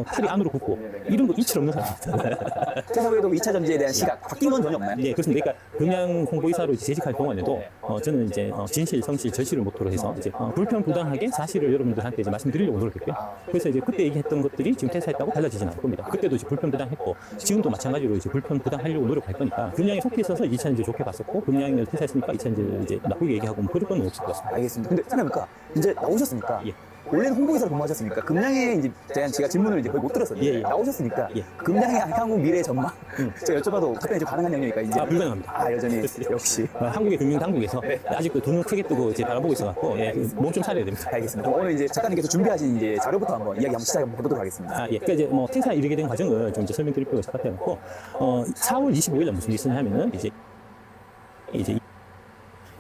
팔이 안으로 굽고 이런 거 이칠 없는 사람입니다. 퇴사 후에도 2차 전지에 대한 시각 바뀐 건 전혀 없나요? 예, 그렇습니다. 그러니까 금양 홍보이사로 이제 재직할 동안에도 저는 이제 진실, 성실, 절실을 모토로 해서 이제 불편부당하게 사실을 여러분들한테 이제 말씀드리려고 노력했고요. 그래서 이제 그때 얘기했던 것들이 지금 퇴사했다고 달라지진 않을 겁니다. 그때도 이제 불편부당했고 지금도 마찬가지로 이제 불편부당하려고 노력할 거니까 금양에 속해 있어서 2차 전지 좋게 봤었고 금양을 퇴사했으니까 2차 전지 이제 나쁘게 얘기하고 뭐 그럴 건 없을 것 같습니다. 알겠습니다. 근데 생각해보니까 이제 나오셨으니까 예. 원래는 홍보이사로 근무하셨으니까 금양에 이제 대한 제가 질문을 이제 거의 못 들었었는데 예, 예. 나오셨으니까 예. 금양의 향후 미래 전망 제가 여쭤봐도 답변이 좀 가능한 영역이니까 이제 불가능합니다. 여전히 역시 한국의 금융당국에서 아직도 두 눈 크게 뜨고 이제 바라보고 있어갖고 몸 좀 사려야 됩니다. 알겠습니다. 그럼 오늘 이제 작가님께서 준비하신 이제 자료부터 한번 이야기 한번 시작해 보도록 하겠습니다. 예. 그러니까 이제 뭐 퇴사 이르게 된 과정을 좀 이제 설명드릴 필요가 있을 것 같아요. 4월 25일 날 무슨 일이 있었냐면은 이제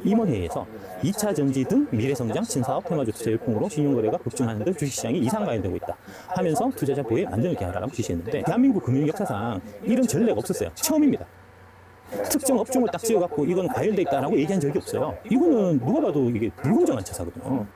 임원회의에서 2차 전지 등 미래성장, 신사업, 테마주 투자 열풍으로 신용거래가 급증하는 등 주식시장이 이상 과열되고 있다 하면서 투자자 보호에 만전을 기하라고 지시했는데 대한민국 금융 역사상 이런 전례가 없었어요. 처음입니다. 특정 업종을 딱 지어갖고 이건 과열돼 있다라고 얘기한 적이 없어요. 이거는 누가 봐도 이게 불공정한 처사거든요.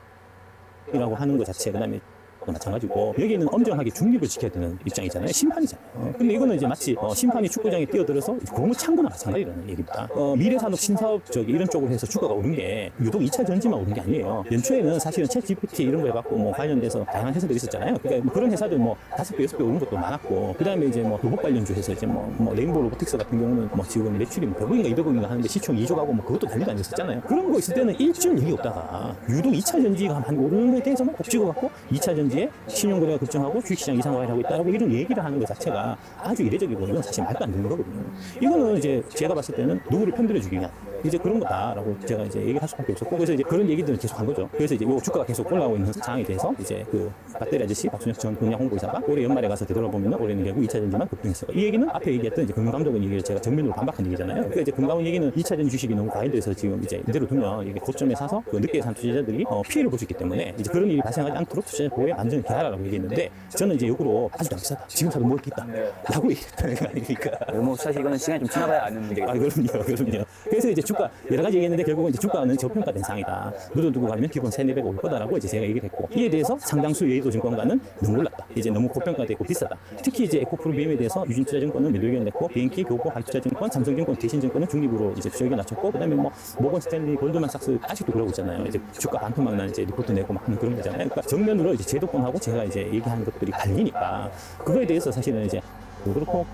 이라고 하는 것 자체, 그 다음에 마찬가지고 여기는 엄정하게 중립을 지켜야 되는 입장이잖아요. 심판이잖아요. 근데 이거는 이제 마치 심판이 축구장에 뛰어들어서 공을 찬 거나 마찬가지라는 얘기입니다. 미래산업 신사업 이런 쪽으로 해서 주가가 오른 게 유독 2차 전지만 오른 게 아니에요. 연초에는 사실은 챗 GPT 이런 거 해갖고 뭐 관련돼서 다양한 회사들이 있었잖아요. 그러니까 뭐 그런 회사들 뭐 5배, 6배 오른 것도 많았고, 그 다음에 이제 뭐 로봇 관련주에서 이제 뭐 레인보우 로보틱스 같은 경우는 뭐 지금 매출이 100억인가 200억인가 하는데 시총 2조 가고 뭐 그것도 달리도 안 됐었잖아요. 그런 거 있을 때는 일주일 얘기 없다가 유독 2차 전지가 한 오르는 데 대해서만 꼭 찍어갖고 2차 전지 시기에 신용거래가 급증하고 주식시장 이상화를 하고 있다라고 이런 얘기를 하는 것 자체가 아주 이례적이고 이건 사실 말도 안 되는 거거든요. 이거는 이제 제가 봤을 때는 누구를 편들어주기 위한 이제 그런 거다라고 제가 이제 얘기할 수밖에 없었고 그래서 이제 그런 얘기들을 계속 한 거죠. 그래서 이제 요 주가가 계속 올라오고 있는 상황에 대해서 이제 그 배터리 아저씨 박순혁 전 분야 홍보이사가 올해 연말에 가서 되돌아보면 올해는 결국 2차 전지만 급등했어요. 이 얘기는 앞에 얘기했던 이제 금감독은 얘기를 제가 정면으로 반박한 얘기잖아요. 그러니까 이제 금감원 얘기는 2차 전지 주식이 너무 과열돼서 지금 이제 이대로 두면 이게 고점에 사서 그 늦게 산 투자자들이 피해를 볼 수 있기 때문에 이제 그런 일이 발생하지 않도록 투자자 보호에 안전을 기하라라고 얘기했는데 저는 이제 역으로 아직도 안 비싸다. 지금 사도 먹을 게 있다. 라고 얘기했다는 거 아닙니까? 뭐 사실 이거는 시간이 좀 지나봐야 아는 문제겠죠. 그럼요. 그래서 이제 주가 여러 가지 얘기했는데 결국은 이제 주가는 저평가된 상황이다. 누도 가면 기본 3-400 올 거다라고 이제 제가 얘기를 했고 이에 대해서 상당수 여의도 증권가는 너무 올랐다. 이제 너무 고평가되고 비싸다. 특히 이제 에코프로비엠에 대해서 유진투자증권은 매도 의견을 냈고 비행기, 교보, 하이투자증권, 삼성증권, 대신증권은 중립으로 이제 투자 의견 낮췄고 그다음에 뭐 모건 스탠리, 골드만삭스 아직도 그러고 있잖아요. 이제 주가 반토막 난 이제 리포트 내고 막 하는 그런 거잖아요. 그러니까 정면으로 이제 제도권하고 제가 이제 얘기하는 것들이 갈리니까 그거에 대해서 사실은 이제 그렇고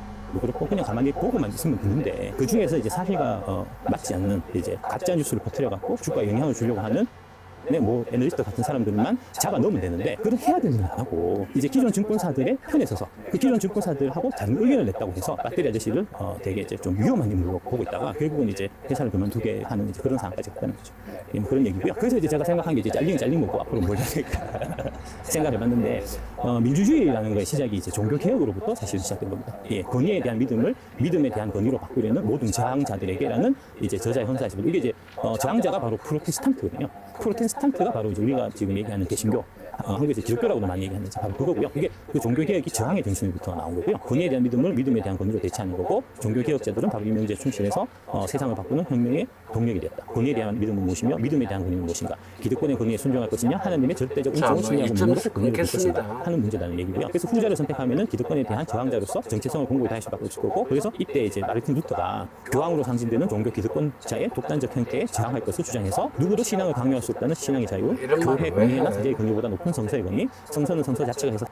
그냥 가만히 보고만 있으면 되는데 그 중에서 이제 사실과 맞지 않는 이제 가짜 뉴스를 퍼뜨려 갖고 주가에 영향을 주려고 하는 뭐 애널리스트 같은 사람들만 잡아 넣으면 되는데 그런 해야 되는 건 안 하고 이제 기존 증권사들의 편에 서서 그 기존 증권사들하고 다른 의견을 냈다고 해서 배터리 아저씨를 되게 이제 좀 위험한 인물로 보고 있다가 결국은 이제 회사를 그만두게 하는 이제 그런 상황까지 갔다는 거죠. 뭐 그런 얘기고요. 그래서 이제 제가 생각한 게 이제 잘린 거고 앞으로 뭘 해야 될까 생각을 해봤는데 민주주의라는 거의 시작이 이제 종교 개혁으로부터 사실 시작된 겁니다. 예, 권위에 대한 믿음에 대한 권위로 바꾸려는 모든 저항자들에게라는 이제 저자의 헌사에서 이게 이제 저항자가 바로 프로테스탄트거든요. 프로테스탄트가 바로 이제 우리가 지금 얘기하는 개신교, 한국에서 기독교라고도 많이 얘기하는 바로 그거고요. 이게 그 종교개혁이 저항의 정신부터 나온 거고요. 권위에 대한 믿음을 믿음에 대한 권위로 대체하는 거고, 종교개혁자들은 바로 이명제에 충실해서 세상을 바꾸는 혁명의 동력이 됐다. 권위에 대한 믿음은 무엇이며 믿음에 대한 권위는 무엇인가? 기득권의 권위에 순종할 것이냐? 하나님의 절대적 은총을 신뢰하고 믿는 권위를 볼 것인가? 하는 문제라는 얘기고요. 그래서 후자를 선택하면은 기득권에 대한 저항자로서 정체성을 공고히 다할 수밖에 없을 거고, 그래서 이때 이제 마르틴 루터가 교황으로 상징되는 종교 기득권자의 독단적 형태에 저항할 것을 주장해서 누구도 신앙을 강요할 수 없다는 신앙의 자유, 교회 권위나 사제의 권위보다 높은 성서의 권위, 성서는 성서 자체가 해서